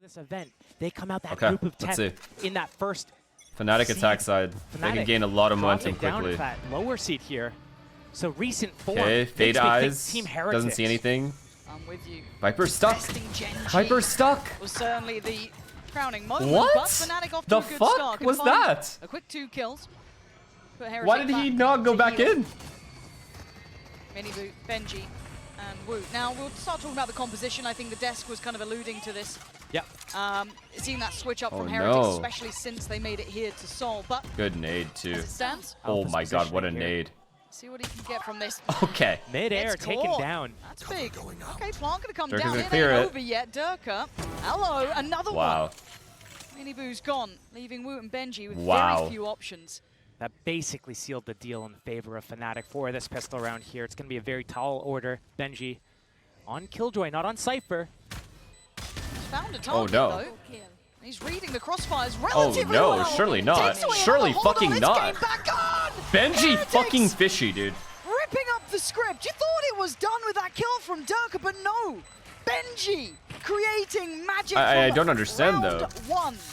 this event, they come out that group of 10 in that first Fnatic attack side. Fnatic they can gain a lot of momentum quickly. Down that lower seat here. So recent form. Okay, Fade Eyes Team Heretics. doesn't see anything. I'm with you. Viper's stuck. Viper's stuck. Was certainly the crowning moment. What? But Fnatic off to the a good fuck start. was that? A quick 2 kills. Why did he not go back in? Miniboot, Benji, and Wu. Now we'll start talking about the composition. I think the desk was kind of alluding to this. Yep. Seeing that switch up from Heretics, especially since they made it here to Seoul. But good nade too. As it stands, oh my god, what a nade. See what he can get from this. Okay. Mid-air taken down. That's big. Okay, Plant gonna come Durka's down. gonna It clear ain't it. over yet. Durka. Hello, another wow. one. Miniboo's gone, leaving Wu and Benji with wow. very few options. That basically sealed the deal in favor of Fnatic for this pistol round here. It's going to be a very tall order. Benji on Killjoy, not on Cypher. He's found a target, though. He's reading the crossfires relatively well. Oh no, surely not. Surely fucking not. Benji fucking fishy, dude. Ripping up the script. You thought it was done with that kill from Durka, but no. Benji creating magic. I don't understand though.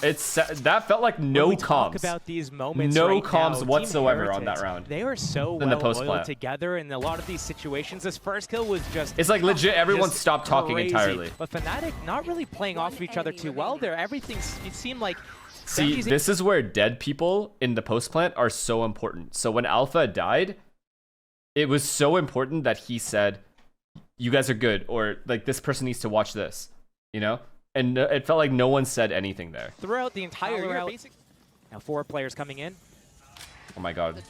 It's that felt like no comms. Talk about these moments no right comms now, whatsoever on that round. They were so well oiled together in a lot of these situations. This first kill was just. It's like legit. Everyone stopped talking entirely. But Fnatic not really playing off of each other too well there. Everything it seemed like. See, this is where dead people in the post plant are so important. So when Alpha died, it was so important that he said, you guys are good, or like this person needs to watch this, you know? And it felt like no one said anything there. Throughout the entire round. Now 4 players coming in. Oh my god.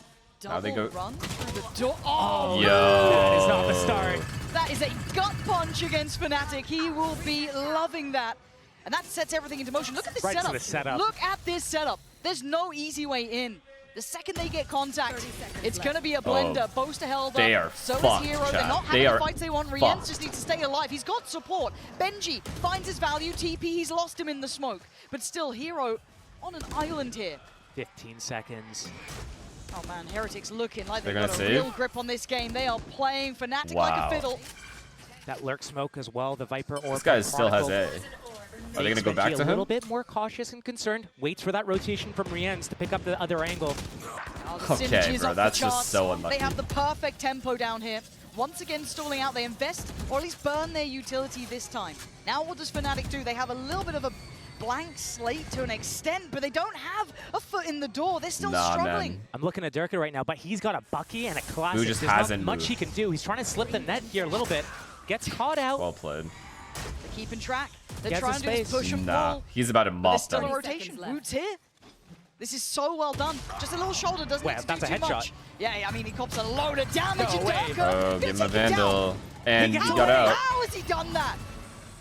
Now they go. Run through the door. Oh, yo. That is not the start. That is a gut punch against Fnatic. He will be loving that. And that sets everything into motion. Look at this setup. Look at this setup. There's no easy way in. The second they get contact, it's going to be a blender. Boaster held up. They are so fucked, is Hero. They're not having the fights they want. Rienz just needs to stay alive. He's got support. Benji finds his value. TP, he's lost him in the smoke. But still, Hero on an island here. 15 seconds. Oh man, Heretics looking like they've got a real grip on this game. They are playing Fnatic like a fiddle. That lurk smoke as well. The Viper or this guy still has A. Are they going to go back to him? A little bit more cautious and concerned. Waits for that rotation from Rienz to pick up the other angle. Okay, bro, that's just so unlucky. They have the perfect tempo down here. Once again, stalling out. They invest, or at least burn their utility this time. Now what does Fnatic do? They have a little bit of a blank slate to an extent, but they don't have a foot in the door. They're still struggling. Man. I'm looking at Durka right now, but he's got a Bucky and a classic. Who just There's hasn't not much he can do. He's trying to slip the net here a little bit. Gets caught out. Well played. They're keeping track. They're trying to just push and pull. He's about to mop them. There's still a rotation. Woot's here. This is so well done. Just a little shoulder doesn't need to do too much. Yeah, I mean, he cops a load of damage to Durka. Oh, give him a Vandal. And he got out. How has he done that?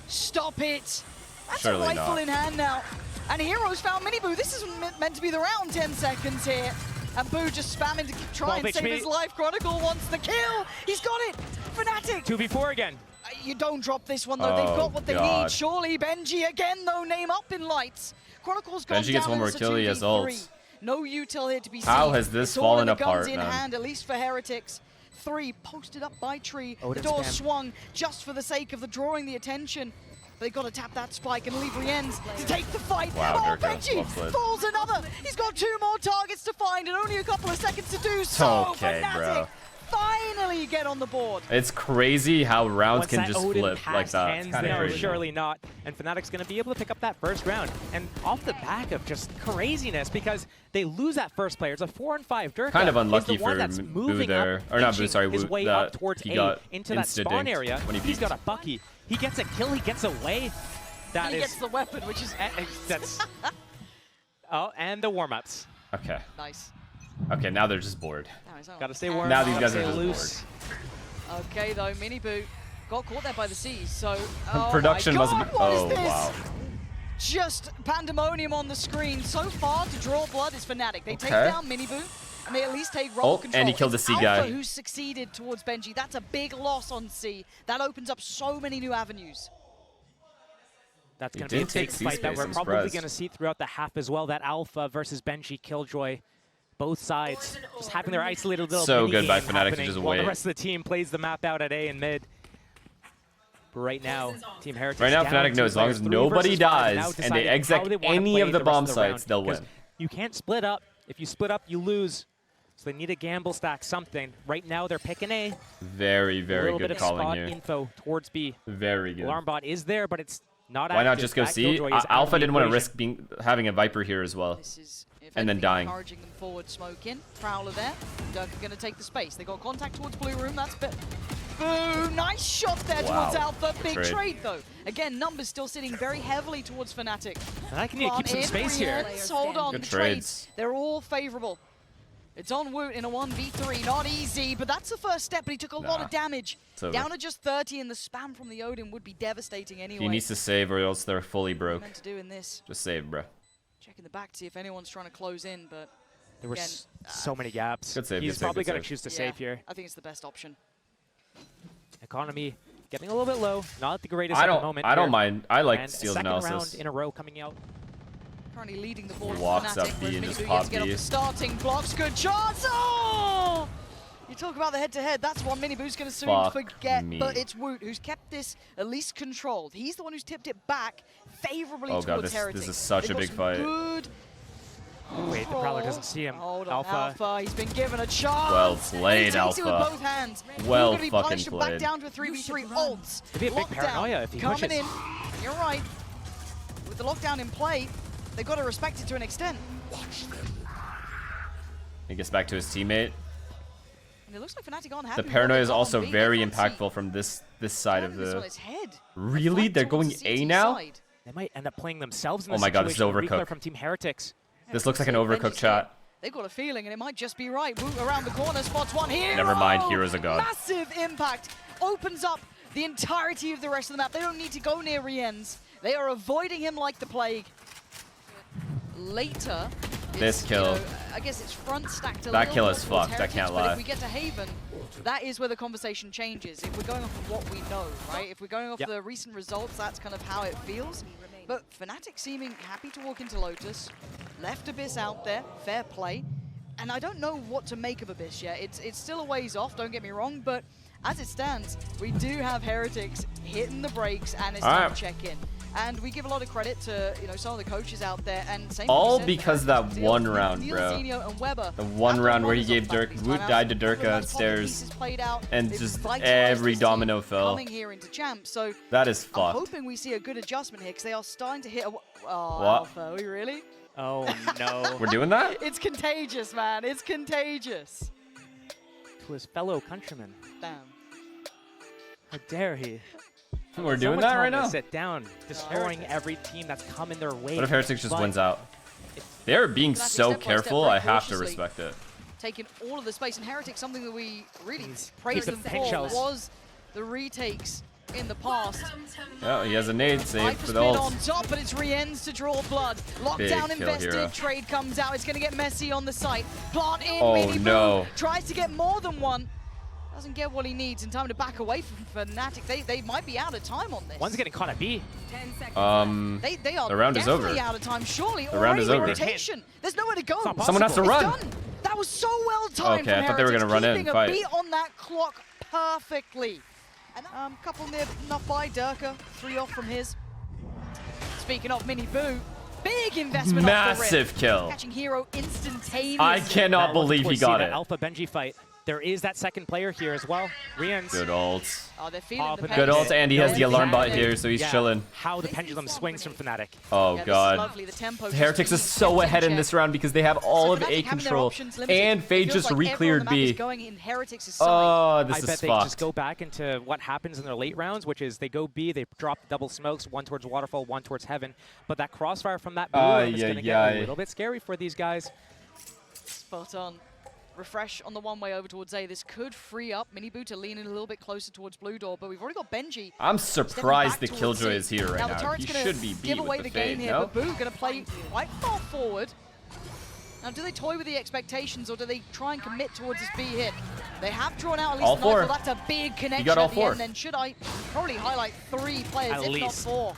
Stop it. That's Surely a rifle not. in hand now. And Heroes found Miniboo. This is meant to be the round. 10 seconds here. And Boo just spamming to try and save his life. Chronicle wants the kill. He's got it. Fnatic. 2v4 again. You don't drop this one, though. They've got what they need. Surely Benji again, though, name up in lights. Chronicle's gone Benji gets one more kill. He has ult. No util here to be seen. How has this fallen apart, in man? hand, at least for Heretics. 3 posted up by Tree. The door swung just for the sake of drawing the attention. They got to tap that spike and leave Rienz to take the fight. Wow, Benji falls another. He's got 2 more targets to find and only a couple of seconds to do so. Okay, bro. Finally get on the board. It's crazy how rounds can just flip like that. No, surely not. And Fnatic's going to be able to pick up that first round. And off the back of just craziness, because they lose that first player. It's a 4-5. Durka kind of unlucky is the one for that's moving there. Up, or not Boo, sorry, his way up towards he A into that spawn area. When He's got a Bucky. He gets a kill. He gets away. He gets the weapon, which is... that's. Oh, and the warm-ups. Okay. Nice. Okay, now they're just bored. Gotta stay warm. Now these guys are just loose. Bored. Okay, though, Miniboo got caught there by the seas, so... Production must have been... Oh, wow. Just pandemonium on the screen. So far, to draw blood is Fnatic. They take down Miniboo, and they at least take role control. And he killed the C guy. Alpha who succeeded towards Benji. That's a big loss on C. That opens up so many new avenues. That's going to be a big fight that we're probably going to see throughout the half as well. That Alpha versus Benji Killjoy. Both sides just having their isolated little so good by Fnatic to just while wait. The rest of the team plays the map out at A and mid. But right now, Team Heretics. Right now, Fnatic knows as long as nobody dies and they exec any of the bomb sites, they'll win. You can't split up. If you split up, you lose. So they need a gamble stack, something. Right now, they're picking A. Very, very good calling here. Info towards B. Very good. Alarm bot is there, but it's not active. Why not just go C? Alpha didn't want to risk having a Viper here as well. And then dying. Encouraging them forward, smoke in. Prowler there. Durka going to take the space. They got contact towards blue room. That's bit. Boom! Nice shot there towards Alpha. Big trade though. Again, numbers still sitting very heavily towards Fnatic. And I can need to keep some space here. Hold on. Good The trades. They're all favorable. It's on Woot in a 1v3. Not easy, but that's the first step. But he took a lot of damage. Down to just 30, and the spam from the Aiden would be devastating anyway. He needs to save, or else they're fully broke. Meant to do in this. Just save, bro. Checking the back to see if anyone's trying to close in, but there were so many gaps. Good save. He's probably going to choose to save here. I think it's the best option. Economy getting a little bit low. Not the greatest at the moment. I don't mind. I like and Steel's second analysis. round in a row coming out. Currently leading the board. Walks up Fnatic, B and whereas just Minibu pop gets to get off B. the starting blocks. Good chance. Oh! You talk about the head-to-head. That's what Minibu's going to soon forget. But it's Woot who's kept this at least controlled. He's the one who's tipped it back favorably towards Heretics. This is such a big fight. Good. Wait, the Prowler doesn't see him. Hold on, Alpha. He's been given a chance. Well played, Alpha. He takes it with both hands. Well fucking played. Back down to a 3v3 ults. It'd be a big paranoia if he coming pushes. in. You're right. With the lockdown in play, they've got to respect it to an extent. He gets back to his teammate. And it looks like Fnatic aren't happy. The paranoia is also very impactful from this side of the. Really? They're going A now? They might end up playing themselves in this Oh my god, this is overcooked. From Team Heretics. This looks like an overcooked chat. They've got a feeling, and it might just be right. Woot around the corner, spots one here. Never mind, Hero's a god. Massive impact. Opens up the entirety of the rest of the map. They don't need to go near Rien's. They are avoiding him like the plague. Later, this kill. You know, I guess it's front stacked a that little kill more is towards fucked, I Heretics, can't but lie. if we get to Haven, that is where the conversation changes. If we're going off of what we know, right? If we're going off the recent results, that's kind of how it feels. But Fnatic seeming happy to walk into Lotus, left Abyss out there, fair play. And I don't know what to make of Abyss yet. It's still a ways off, don't get me wrong, but as it stands, we do have Heretics hitting the brakes, and it's time to check in. And we give a lot of credit to some of the coaches out there, and same all because that one round, bro. The one round where he gave Woot died to Durka upstairs, and just every domino fell. Here into champ, so that is fucked. I'm hoping we see a good adjustment here because they are starting to hit. What? Alpha, are we really? Oh no. We're doing that? It's contagious, man. It's contagious. To his fellow countrymen. Damn. How dare he? We're doing that right now? Sit down, destroying every team that's come in their way. What if Heretics just wins out? They're being so careful, I have to respect it. Taking all of the space, and Heretics, something that we really praised them for was the retakes in the past. Yeah, he has a nade save for the ult. ult. On top, but it's Rien's to draw blood. Lockdown invested, hero. Trade comes out. It's going to get messy on the site. Plant in, oh no. Tries to get more than one. Doesn't get what he needs in time to back away from Fnatic. They might be out of time on this. One's getting caught at B. 10 seconds. They are the round is over. Out of time, surely. The round is over. Rotation. There's nowhere to go. Someone has to run. Done. That was so well timed. Okay, I thought they were going to run in and fight. Keeping a beat on that clock perfectly. And couple near enough by Durka. 3 off from his. Speaking of Minibu, big investment. Massive off the kill. Catching hero instantaneously. I cannot believe he got it. Alpha Benji fight. There is that second player here as well. Rien's. Good ult. Oh, they're feeling the good ult, and he has the alarm bot here, so he's chilling. How the pendulum swings from Fnatic. Oh god. Heretics is so ahead in this round because they have all of A control, and Fade just re-cleared B. Oh, this is I bet they fucked. just go back into what happens in their late rounds, which is they go B, they drop the double smokes, one towards Waterfall, one towards Heaven. But that crossfire from that blue is going to get a little bit scary for these guys. Spot on. Refresh on the one-way over towards A. This could free up Minibu to lean in a little bit closer towards Blue Door, but we've already got Benji. I'm surprised the Killjoy is here right now. now. He should be B give away with the the Fade, game here, no? but Boo going to play quite far forward. Now, do they toy with the expectations, or do they try and commit towards this B hit? They have drawn out at least all four. Nightfall. That's a big connection got all at the four. end. Then should I probably highlight 3 players, if not 4?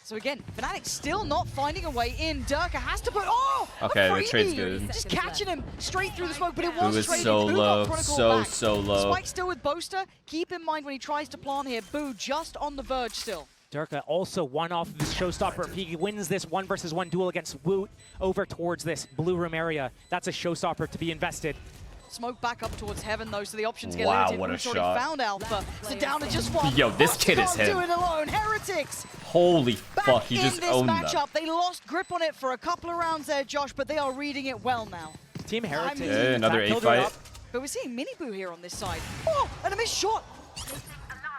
So again, Fnatic still not finding a way in. Durka has to put, oh! Okay, the trade's good. Just catching him straight through the smoke, but it was Boo is traded. so Boo low, got Chronicle back. so low. Spike still with Boaster. Keep in mind when he tries to plant here, Boo just on the verge still. Durka also one off of the showstopper. If he wins this 1v1 duel against Woot over towards this blue room area, that's a showstopper to be invested. Smoke back up towards heaven though, so the options get wow, limited. What a Woot's shot. already found Alpha. So down to just one. Yo, this kid is can't him. do it alone. Heretics. Holy fuck, he just owned matchup. them. They lost grip on it for a couple of rounds there, Josh, but they are reading it well now. Team Heretics. Yeah, another 8 fight. But we're seeing Miniboo here on this side. Oh, and a missed shot.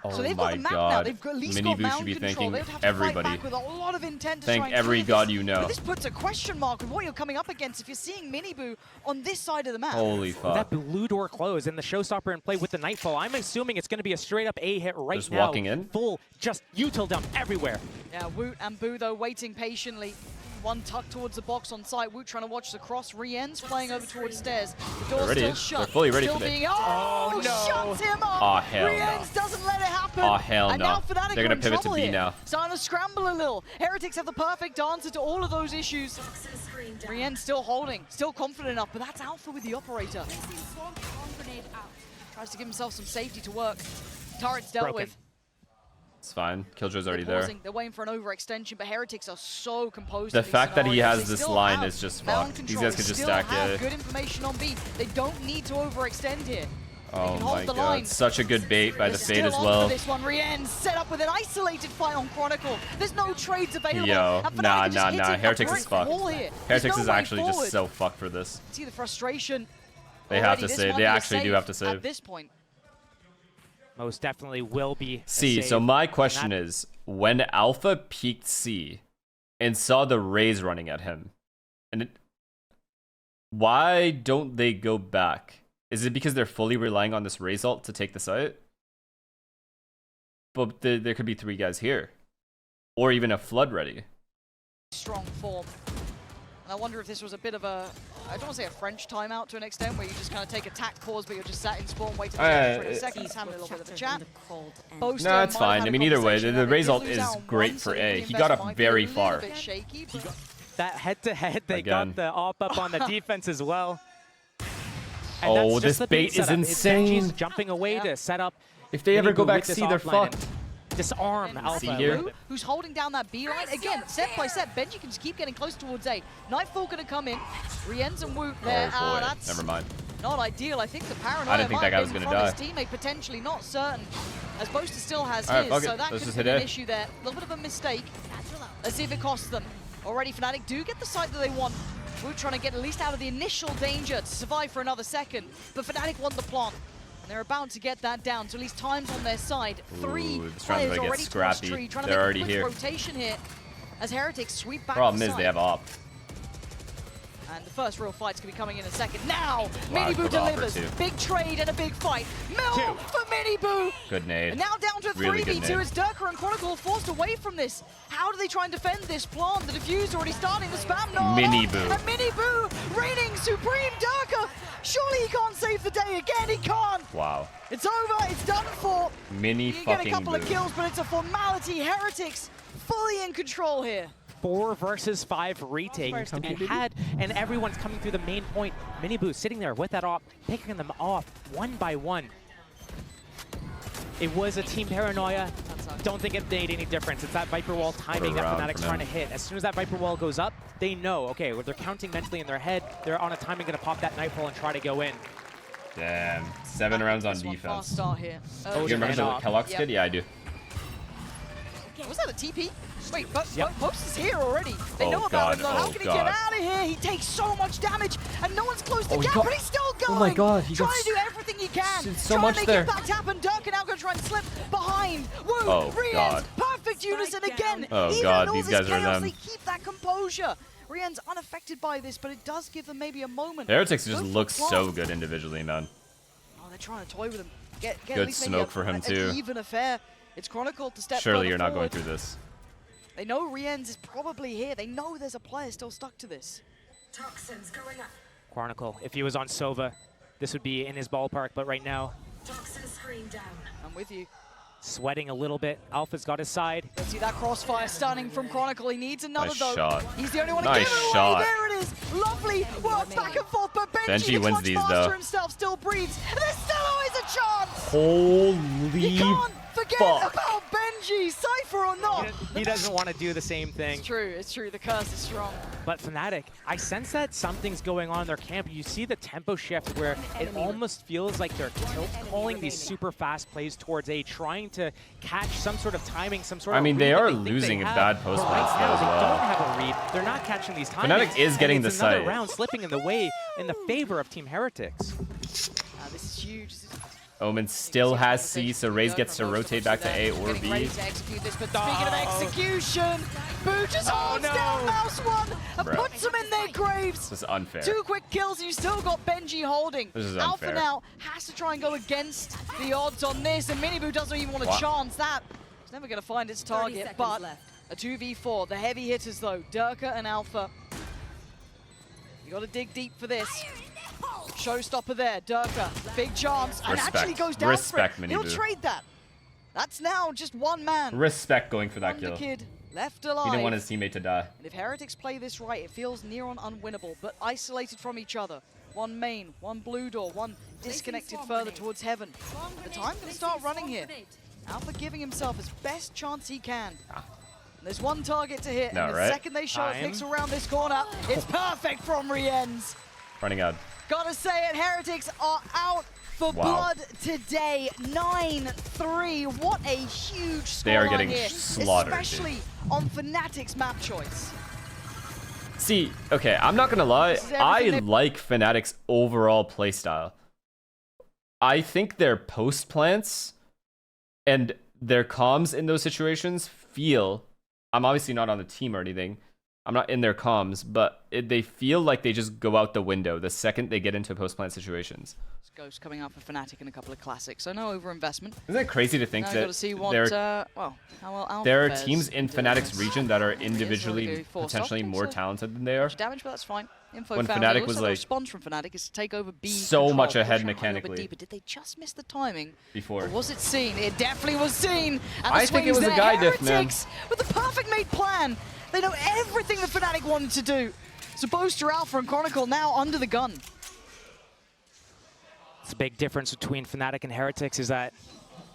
Oh so they've my got the map god. now. They've got, at least got Miniboo should mound be control. thanking They would have to everybody. fight back with a lot of intent to Thank try and every clear god this. you know. But this puts a question mark on what you're coming up against if you're seeing Miniboo on this side of the map. Holy fuck. That blue door closed and the showstopper in play with the Nightfall. I'm assuming it's going to be a straight up A hit right Just now. walking in? Full, just util dump everywhere. Yeah, Woot and Boo though waiting patiently. One tucked towards the box on site. Woot trying to watch the cross. Rien's playing over towards stairs. The door's Ready. still shut. They're fully ready still for it. being, oh, no. shuts him up. Oh, hell no. Rien's doesn't let it happen. Oh, hell and no. now Fnatic They're are gonna in pivot to trouble B here. now. Starting to scramble a little. Heretics have the perfect answer to all of those issues. Rien still holding, still confident enough, but that's Alpha with the operator. Tries to give himself some safety to work. Turret's dealt with. It's fine. Killjoy's already there. They're waiting for an overextension, but Heretics are so composed. The in these fact that he scenarios. has They this still line have is just mound fucked. These control. guys could just Still stack have it. good information on B. They don't need to overextend here. Oh can hold my the god. line. Such a good bait by the They're Fade still as on well. for this one. Rien set up with an isolated fight on Chronicle. There's no trades available. Yo, And Fnatic nah. are just hitting a Heretics brick is fucked. wall here. There's Heretics no is way actually forward. just so fucked for this. See the frustration. They have Already, to this save. might They be a actually do have to save. At this point. Most definitely will be a See, save. so my question is, when Alpha peeked C and saw the Rays running at him, why don't they go back? Is it because they're fully relying on this Rays ult to take the site? But there could be 3 guys here. Or even a Flood ready. Strong form. And I wonder if this was a bit of a, I don't want to say a French timeout to an extent, where you just kind of take attack pause, but you're just sat in spawn waiting for 20 seconds, having a little bit of a chat. No, it's fine. I mean, either way, the Rays ult is great for A. He got up very far. Shaky, that head-to-head, they Again. got the op up on the defense as well. And Oh, that's just this the bait is setup. It's Genji's insane. jumping away to set up. If they ever go Miniboo back with this C, they're offline fucked. and Disarm And Alpha. See here? Boo, who's holding down that B line. Again, step by step, Benji can just keep getting close towards A. Nightfall gonna come in. Rien's and Woot there. Oh boy, That's never mind. not ideal. I think the paranoia I didn't think might that guy have was been gonna from his teammate, potentially not certain. As Boaster still has All right, his, fuck so it. that Let's could just be hit an A. issue there. A little bit of a mistake. Let's see if it costs them. Already Fnatic do get the site that they want. Woot trying to get at least out of the initial danger to survive for another second. But Fnatic want the plant. And they're about to get that down, so at least time's on their side. 3 this round's players gonna get already towards scrappy. tree, trying They're to make already a quick here. rotation here as Heretics sweep back Problem the is site. they have op. And the first real fight's going to be coming in a second. Now, Wow, Miniboo good offer delivers. too. Big trade and a big fight. Mill for Miniboo. Good nade. And now down to Really good 3v2 nade. as Durka and Chronicle are forced away from this. How do they try and defend this plant? The diffuse already starting. The spam not Miniboo. And Miniboo reigning supreme. Durka, surely he can't save the day again. He can't. Wow. It's over. It's done for. Mini You get a fucking couple of boo. kills, but it's a formality. Heretics fully in control here. 4 versus 5 retakes to be had, and everyone's coming through the main point. Miniboo sitting there with that op, picking them off one by one. It was a team paranoia. Don't think it made any difference. It's that Viper Wall timing that round Fnatic's for trying them. to hit. As soon as that Viper Wall goes up, they know, okay, well, they're counting mentally in their head. They're on a timing going to pop that Nightfall and try to go in. Damn. 7 rounds on This one, defense. Fast start here. You remember the off. Kellogg's Yep. kid? Yeah, I do. Was that a TP? Wait, Yep. Post is here already. They Oh know about God, him though. How oh can he God. get out of here? He takes so much damage and no one's close to Oh, he gap, got- but he's still going. Oh my God, he trying got to do everything he can. did so trying much to make there. impact happen. Durka now going to try and slip behind. Woo, Oh, Rien's God. perfect unison again. Oh, Even God, in all these this guys are chaos, them. They keep that composure. Rien's unaffected by this, but it does give them maybe a moment. Heretics just Go for looks plant. so good individually, man. Oh, they're trying to toy with him. Get at Good least maybe smoke for him, an too. even affair. It's Chronicle to step Surely further you're not going forward. through this. They know Rien's is probably here. They know there's a player still stuck to this. Toxins going up. Chronicle, if he was on Sova, this would be in his ballpark, but right now, Toxin screen down. I'm with you. sweating a little bit. Alpha's got his side. Let's see that crossfire stunning from Chronicle. He needs another Nice though. shot. He's the only one to Nice give it away. shot. There it is. Lovely work back and forth, but Benji the wins clutch these, master though. himself still breathes. And there's still always a chance. Holy You can't forget fuck. about Benji, Cypher or not. He doesn't want to do the same thing. It's true. The curse is strong. But Fnatic, I sense that something's going on in their camp. You see the tempo shift where it almost feels like they're tilt calling these super fast plays towards A, trying to catch some sort of timing, some sort of mean, read they that are think they losing have. bad post But plants right now, as well. they don't have a read. They're not catching these timings. Fnatic is getting and the it's another site. round slipping in the favor of Team Heretics. This is huge. Omen still has C, so Raze gets to rotate back to A or B. Ready to execute this, but speaking of execution, Boo just holds down Mouse 1 and Bruh. puts them in their graves. This is unfair. 2 quick kills, and you still got Benji holding. This is Alpha unfair. now has to try and go against the odds on this, and Miniboo doesn't even want to chance that. It's never going to find its target, but a 2v4. The heavy hitters, though, Durka and Alpha. You got to dig deep for this. Showstopper there, Durka, big chance, and actually goes down Respect, for it. He'll Miniboo. trade that. That's now just one man. Respect going for that Wonder kill. Kid left alive. He didn't want his teammate to die. And if Heretics play this right, it feels near on unwinnable, but isolated from each other. One main, one blue door, one disconnected further towards heaven. The time going to start running here. Alpha giving himself his best chance he can. And there's one target to hit, and the second they show it picks around this corner, it's perfect from Rienz. Running out. Gotta say it, Heretics are out for blood today. 9-3. What a huge score. They are getting here, slaughtered, especially on Fnatic's map choice. See, okay, I'm not gonna lie. I like Fnatic's overall playstyle. I think their post plants and their comms in those situations feel. I'm obviously not on the team or anything. I'm not in their comms, but they feel like they just go out the window the second they get into post-plant situations. Ghost coming out for Fnatic in a couple of classics, so no overinvestment. Isn't it crazy to think that there are teams in Fnatic's region that are individually potentially more talented than they are? Damage, but that's fine. Info when found. Fnatic was like response from Fnatic is to take over B. So much ahead push mechanically. deeper. Did they just miss the timing? Before. Or was it seen? It definitely was seen. And I think it was a guy diff, man. Heretics with the perfect made plan. They know everything that Fnatic wanted to do. So Boaster, Alpha, and Chronicle now under the gun. The big difference between Fnatic and Heretics is that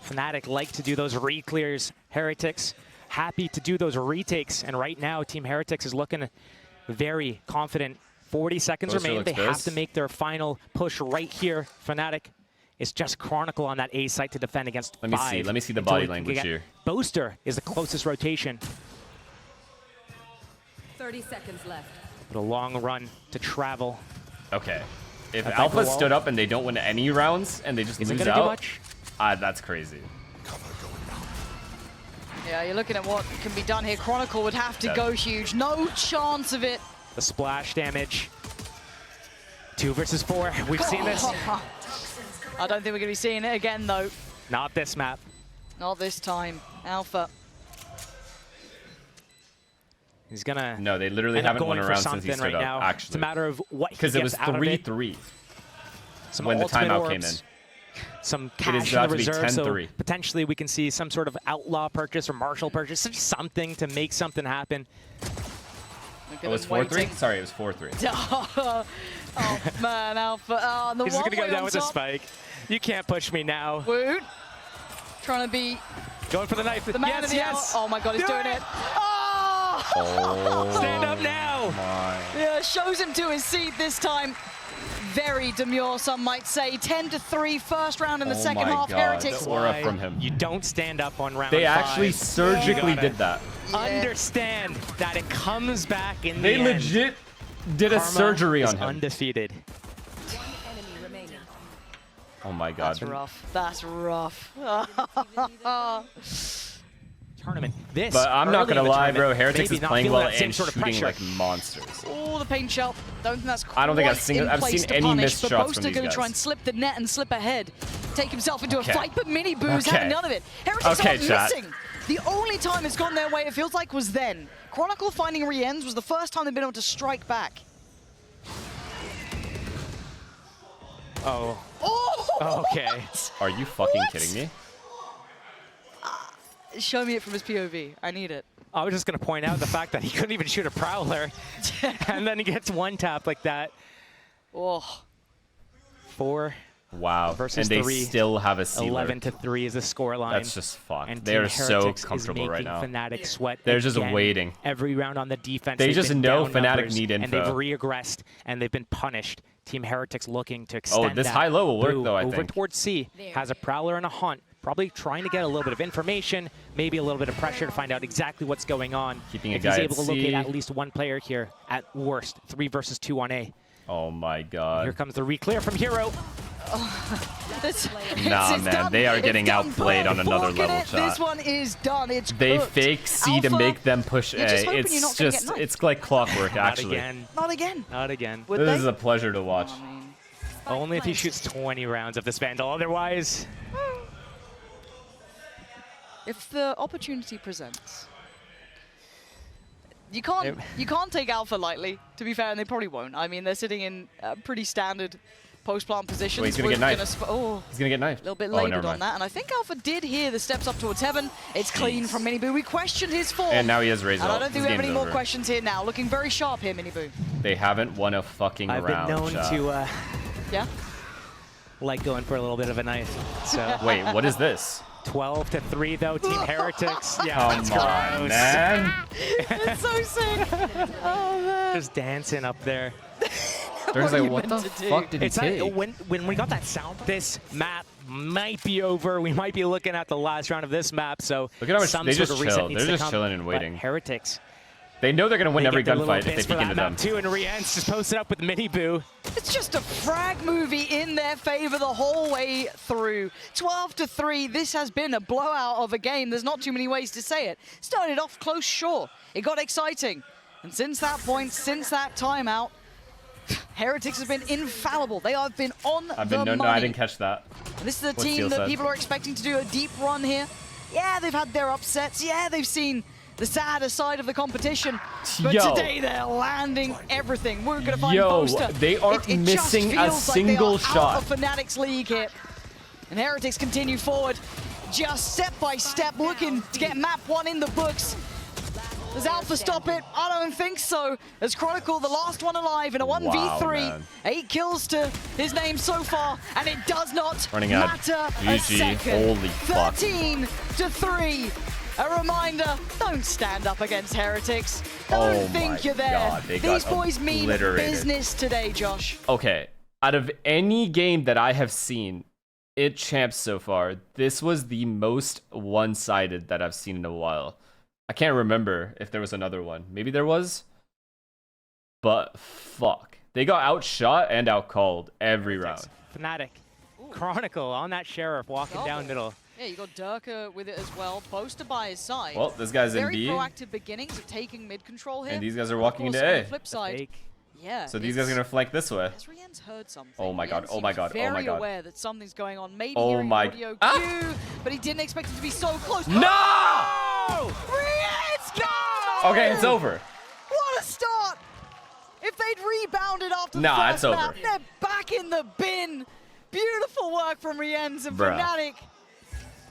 Fnatic like to do those re-clears. Heretics happy to do those retakes. And right now, Team Heretics is looking very confident. 40 seconds remain. They have to make their final push right here. Fnatic, it's just Chronicle on that A site to defend against 5. Let me see the body language here. Boaster is the closest rotation. 30 seconds left. But a long run to travel. Okay. If Alpha stood up and they don't win any rounds and they just lose out, do much? That's crazy. Yeah, you're looking at what can be done here. Chronicle would have to go huge. No chance of it. The splash damage. 2 versus 4. We've seen this. I don't think we're going to be seeing it again, though. Not this map. Not this time. Alpha. He's gonna. No, they literally haven't won a round since he stood up. Actually, it's a matter of what. Because it was 3-3 when the timeout came in. Some cash in the reserve, so potentially we can see some sort of outlaw purchase or martial purchase, just something to make something happen. It was 4-3? Sorry, it was 4-3. Oh, man, Alpha. Oh, He's just going to go down with a spike. You can't push me now. Woot. Trying to be... Going for the knife. The man yes. Oh, my God, he's doing it. Oh. Stand up now. Yeah, shows him to his seat this time. Very demure, some might say. 10-3, first round in the second half. Heretics. The aura from him. You don't stand up on round 5. They actually surgically did that. Understand that it comes back in the They end. legit did a surgery on him. Undefeated. Oh my God. That's rough. That's rough. Tournament. This. But I'm not gonna lie, bro. Heretics is playing well and shooting like monsters. Oh, the paint shell. Don't think that's. I don't think I've seen any missed shots from these guys. Boaster gonna try and slip the net and slip ahead, take himself into a fight, but Miniboo's having none of it. Heretics are missing. The only time it's gone their way, it feels like, was then. Chronicle finding Rienz was the first time they've been able to strike back. Oh. Oh. Okay. Are you fucking kidding me? Show me it from his POV. I need it. I was just going to point out the fact that he couldn't even shoot a Prowler. And then he gets one tap like that. Oh. 4 Wow. versus and they 3. still have a sealer. 11-3 is the scoreline. That's just fucked. And They're Team so Heretics comfortable is right now. Fnatic sweat. They're just again. waiting. Every round on the defense. They they've just been know down Fnatic numbers, need and they've info. regressed and they've been punished. Team Heretics looking to extend Oh, this that. high-low will work Boo though, I over think. towards C. Has a Prowler and a Hunt. Probably trying to get a little bit of information, maybe a little bit of pressure to find out exactly what's going on. Keeping a if guy he's at able to locate C. at least one player here, at worst, 3 versus 2 on A. Oh my god. Here comes the re-clear from Hero. Nah, man, they are getting outplayed on another level, chat. This one is done. It's They cooked. fake C to Alpha, make them push A. you're just hoping you're It's not gonna get just, knifed. it's like clockwork, actually. Not again. Not again. Not again. Would This they? is a pleasure to watch. I mean, Only if he shoots 20 rounds of this Vandal. Otherwise, if the opportunity presents, you can't take Alpha lightly. To be fair, and they probably won't. I mean, they're sitting in pretty standard post-plant positions. Wait, he's gonna get knifed. Oh, He's gonna get knifed. a little bit Oh, laboured never on mind. that, and I think Alpha did hear the steps up towards heaven. It's clean from Miniboo. We questioned his form. And now he has Razor. And I don't think we have any more over. questions here now. Looking very sharp here, Miniboo. They haven't won a fucking I've round. been known chat. to Yeah? like going for a little bit of a knife. So Wait, what is this? 12-3 though, Team Heretics. Yeah, Come that's on, gross. man. It's so sick. Oh, man. Just dancing up there. There's What are like, you what the meant to do? fuck did he It's like, take? when we got that sound, this map might be over. We might be looking at the last round of this map. So Look at how much some they sort just of reset chill. needs They're to just come. chilling and But waiting. Heretics. They know they're gonna win They every get their little gunfight if they bits for peek that into map them. too, and Rien's just posted up with Miniboo. It's just a frag movie in their favor the whole way through. 12-3, this has been a blowout of a game. There's not too many ways to say it. Started off close, sure. It got exciting. And since that point, since that timeout, Heretics has been infallible. They have been on the money. No, I didn't catch that. And this is the what team Seal that said. people are expecting to do a deep run here. Yeah, they've had their upsets. Yeah, they've seen the sadder side of the competition. But Yo. today they're landing everything. We're going to find Yo, Poster. they aren't It just missing a feels single like they are shot. out of Fnatic's league here. And Heretics continue forward, just step by step, looking to get map 1 in the books. Does Alpha stop it? I don't think so. As Chronicle, the last one alive in a 1v3. man. 8 kills to his name so far, and it does not Running ad. matter a GG. second. Holy fuck. 13-3. A reminder, don't stand up against Heretics. Don't Oh think my you're there. God, they got These boys mean obliterated. business today, Josh. Okay, out of any game that I have seen, it champs so far, this was the most one-sided that I've seen in a while. I can't remember if there was another one. Maybe there was. But fuck. They got outshot and outcalled every round. Fnatic. Chronicle on that Sheriff walking Double. down middle. Yeah, you got Durka with it as well. Poster by his side. Well, this guy's in Very B, proactive beginnings of taking mid control here. and these guys are Of walking course, into on A. the flip side, Fake. yeah. So these guys are gonna flank this way. Rien's heard something. Oh my God, Rien oh my seems God, oh my very God. aware that something's going on. Maybe Oh hearing my- audio Ah! cue, but he didn't expect it to be so close. No! Rien's gone! Okay, it's over. What a start! If they'd rebounded after the Nah, first it's map, over. they're back in the bin. Beautiful work from Rien's and Bruh. Fnatic.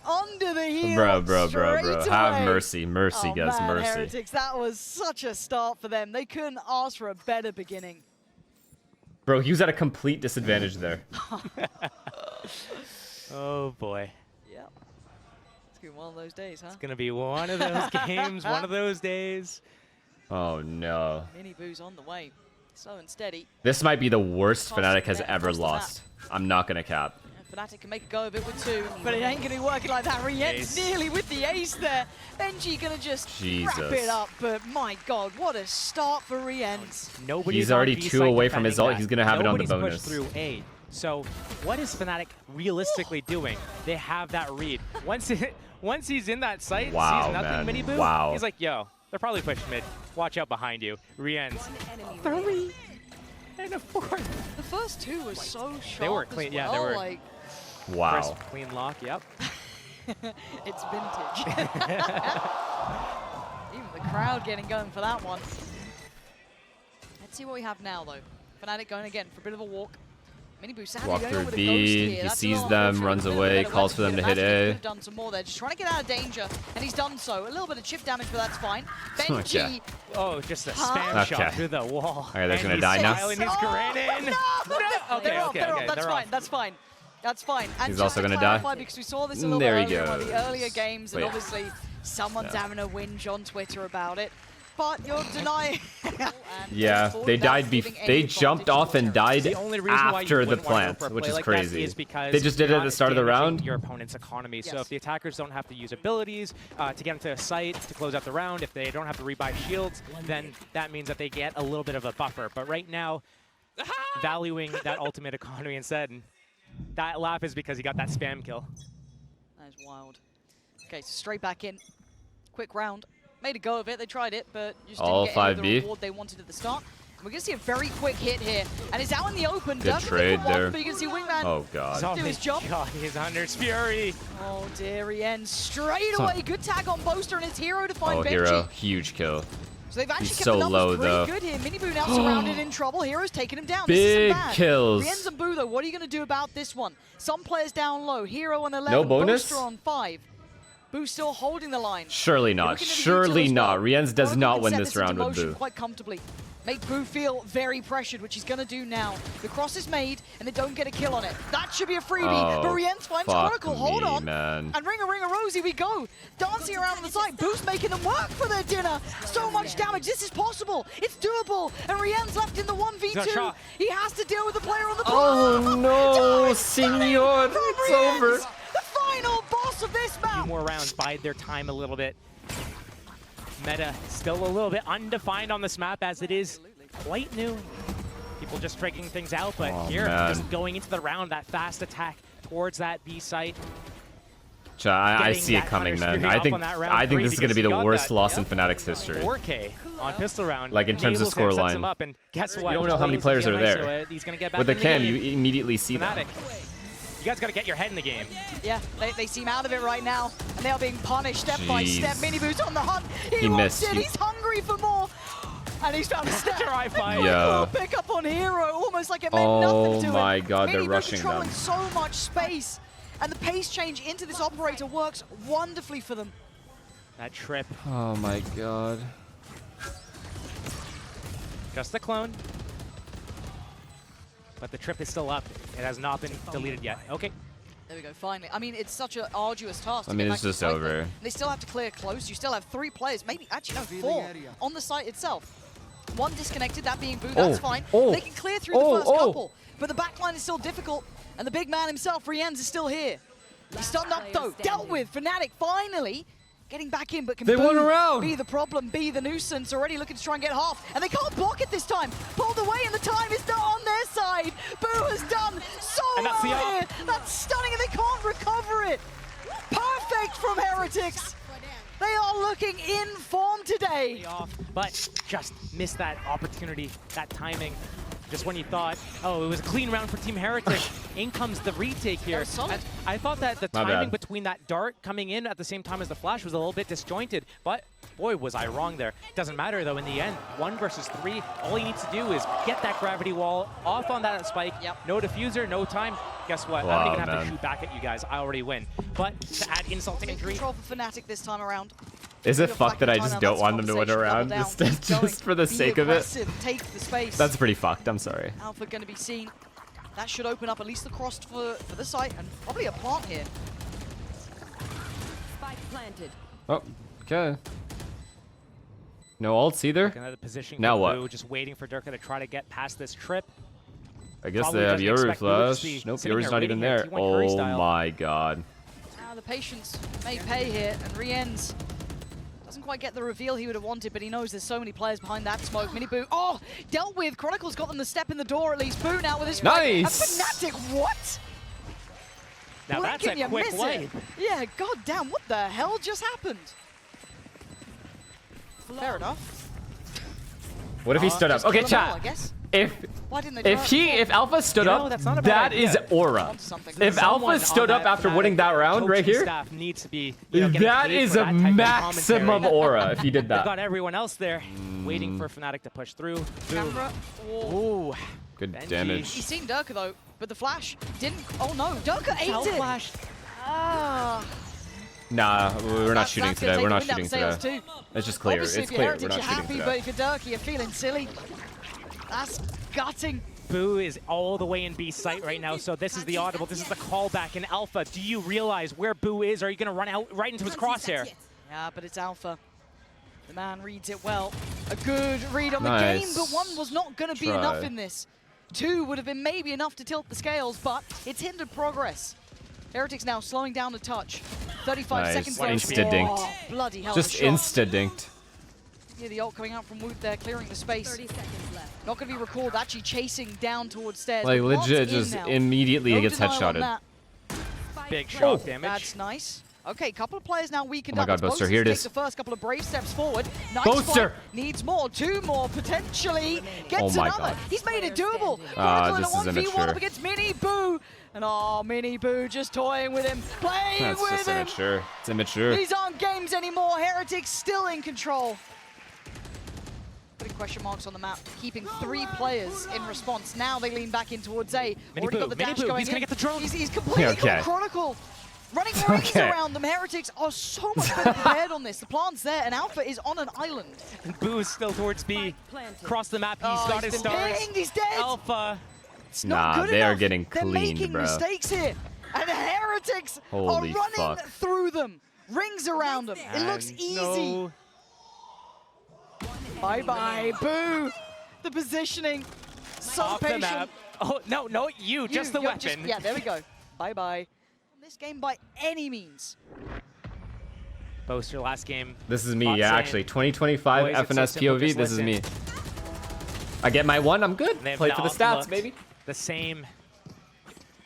Under the heel. Bro. straight Have away. mercy, Oh, guys, man, mercy. Heretics, that was such a start for them. They couldn't ask for a better beginning. Bro, he was at a complete disadvantage there. Oh boy. Yeah. It's been one of those days, huh? It's gonna be one of those games, one of those days. Oh no. Miniboo's on the way. Slow and steady. This might be the worst Crossing Fnatic has net ever across the map. lost. I'm not gonna cap. Yeah, Fnatic can make a go of it with 2, but it ain't going to be working like that. Rien's Ace. nearly with the ace there. Benji going to just wrap Jesus. it up, but my God, what a start for Rien's. Nobody's He's already on B 2 side away from his defending ult. that. He's gonna have it on the Nobody's bonus. pushed through A. So what is Fnatic realistically doing? They have that read. Once he's in that site, Wow, sees nothing, man. Miniboo, Wow. he's like, yo, they're probably pushing mid. Watch out behind you. Rien's 3 and a 4. The first 2 were so sharp. They were as clean, well, yeah, they were. like, Wow. First clean lock, yep. it's vintage. Even the crowd getting going for that one. Let's see what we have now, though. Fnatic going again for a bit of a walk. Walk through B, he sees them, runs away, calls for them to hit A. Done some more there, just trying to get out of danger, and he's done so. A little bit of chip damage, but that's fine. Benji. Oh, just a spam shot through the wall. Alright, they're gonna die now. He's granted. No, they're off. That's fine. That's fine. And he's also gonna die. Because we saw this a little bit earlier in one of the earlier games, and obviously someone's having a whinge on Twitter about it. But you're denying. Yeah, they died. They jumped off and died after the plant, which is crazy. They just did it at the start of the round. Your opponent's economy. So if the attackers don't have to use abilities to get into a site to close out the round, if they don't have to rebuy shields, then that means that they get a little bit of a buffer. But right now, valuing that ultimate economy instead, and that laugh is because he got that spam kill. That is wild. Okay, so straight back in. Quick round. Made a go of it, they tried it, but just didn't get the reward they wanted at the start. And we're going to see a very quick hit here, and it's out in the open. Good trade there. But you can see Wingman do his job. He's under Fury. Oh dear, he ends straight away. Good tag on Boaster and his hero to find Benji. Hero, huge kill. So they've actually kept the numbers pretty good here. Miniboo now surrounded in trouble. Hero's taking him down. Big this isn't bad. Kills. Rienz and Boo, though, what are you going to do about this one? Some players down low. Hero on 11. No bonus? Boaster on 5. Boo still holding the line. Surely not. Surely not. Rienz does not win this round with Boo. Quite comfortably. Make Boo feel very pressured, which he's going to do now. The cross is made, and they don't get a kill on it. That should be a freebie, but Rienz finds Chronicle. Hold on. Man. And Ring a Rosie, we go. Dancing around on the side. Boo's making them work for their dinner. So much damage. This is possible. It's doable. And Rienz left in the 1v2. He has to deal with the player on the block. Oh, no, senor. It's over. The final boss of this map. A few more rounds bide their time a little bit. Meta still a little bit undefined on this map as it is quite new. People just figuring things out, but here, just going into the round, that fast attack towards that B site. I see it coming, man. I think this is going to be the worst loss in Fnatic's history. 4K on pistol round. Like in terms of score line. Up, and guess what? You don't know how many players are there. He's gonna get back with the cam, game. you immediately see Fnatic. them. You guys got to get your head in the game. Yeah, they seem out of it right now, and they are being punished step by step. Miniboo's on the hunt. He missed. He's hungry for more. And he's found a step. Yo. Pick up on Hero, almost like it meant nothing to him. Oh my god, they're rushing them. Controlling so much space, and the pace change into this operator works wonderfully for them. That trip. Oh my god. Just a clone. But the trip is still up. It has not been deleted yet. Okay. There we go, finally. I mean, it's such an arduous task. I mean, it's just over. They still have to clear close. You still have 3 players, maybe, actually, no, 4 on the site itself. 1 disconnected, that being Boo, that's fine. They can clear through the first couple, but the backline is still difficult, and the big man himself, Rienz, is still here. He's stunned up, though. Dealt with. Fnatic finally getting back in, but can Boo be the problem, be the nuisance? Already looking to try and get half, and they can't block it this time. Pulled away, and the time is not on their side. Boo has done so well here. That's stunning, and they can't recover it. Perfect from Heretics. They are looking in form today. But just missed that opportunity, that timing. Just when you thought, oh, it was a clean round for Team Heretic, in comes the retake here. I thought that the timing between that dart coming in at the same time as the flash was a little bit disjointed, but boy, was I wrong there. Doesn't matter though, in the end, 1 versus 3, all he needs to do is get that gravity wall off on that spike, no diffuser, no time. Guess what? I don't even have to shoot back at you guys, I already win. But to add insult to injury. Control for Fnatic this time around. Is it fucked that I just don't want them to win around just for the sake of it? Take the space. That's pretty fucked, I'm sorry. Alpha going to be seen. That should open up at least the cross for the site, and probably a plant here. Spike planted. Oh, okay. No ults either? Now what? Just waiting for Durka to try to get past this trip. I guess they have Yoru flash. Nope, Yoru's not even there. Oh my god. The patience may pay here, and Rienz doesn't quite get the reveal he would have wanted, but he knows there's so many players behind that smoke. Miniboo, dealt with. Chronicle's got them the step in the door at least. Boo now with his nice. And Fnatic, what? Now that's a quick wipe. Yeah, god damn, what the hell just happened? Fair enough. What if he stood up? Okay, chat. If Alpha stood up, that is aura. If Alpha stood up after winning that round right here, that is a maximum aura if he did that. Got everyone else there. waiting for Fnatic to push through. Camera. Ooh. Good Benji. damage. He's seen Durka though, but the flash didn't. Oh no, Durka ate it. Flash. Ah. Nah, we're not shooting That's gonna today. take We're the not wind out shooting of sails today. too. It's just clear. Obviously, It's if you're clear. We're Heretics, not you're shooting happy, but today. if you're Durka, you're feeling silly. That's gutting. Boo is all the way in B site right now, so this is the audible. This is the callback in Alpha. Do you realize where Boo is? Are you going to run out right into his crosshair? Yeah, but it's Alpha. The man reads it well. A good read on the Nice. game, but one was not going to be Try. enough in this. Two would have been maybe enough to tilt the scales, but it's hindered progress. Heretics now slowing down a touch. 35 Nice. seconds left. Insta-dinked. Oh, bloody hell. Just the shot. insta-dinked. Yeah, the ult coming out from Woot there, clearing the space. 30 seconds left. Not going to be recalled, actually chasing down towards stairs. Like, but Mark's legit, in just now. immediately No it gets denial on headshotted. that. Big Spike shock planted. damage. That's nice. Okay, couple of players now weakened Oh my up. God, as Boaster, Boaster's here it take is. the first couple of brave steps forward. Nice Boaster! fight. Needs more, two more potentially. Gets Oh my another. God. He's made it doable. Ah, Chronicle in a this is 1v1 up immature. against Mini Boo. And oh, Mini Boo just toying with him, playing That's with just him. immature. It's immature. These aren't games anymore. Heretics still in control. Putting question marks on the map, keeping 3 players in response. Now they lean back in towards A. Already got the dash going He's going to in. get the drone. He's completely Okay. got Chronicle. Running rings Okay. around them. Heretics are so much better prepared on this. The plant's there, and Alpha is on an island. And Boo's still towards B. Spike planted. Across the map, he's Oh, got he's his been stars. pinged, he's dead. Alpha. It's not Nah, good they are enough. getting They're cleaned, making bro. mistakes here, and the Heretics Holy are running fuck. through them. Rings around them. It looks And easy. no- Bye-bye, Boo. The positioning. So Off the patient. map. Oh, no, you, just the you're weapon. yeah, there we go. Bye-bye. This game by any means. Boaster last game. This is me, Bot yeah, saying, actually. 2025 "Boys, it's so FNS simple, POV, just this is listen." me. I get my one, I'm good. They have Play for the not stats, looked baby. The same.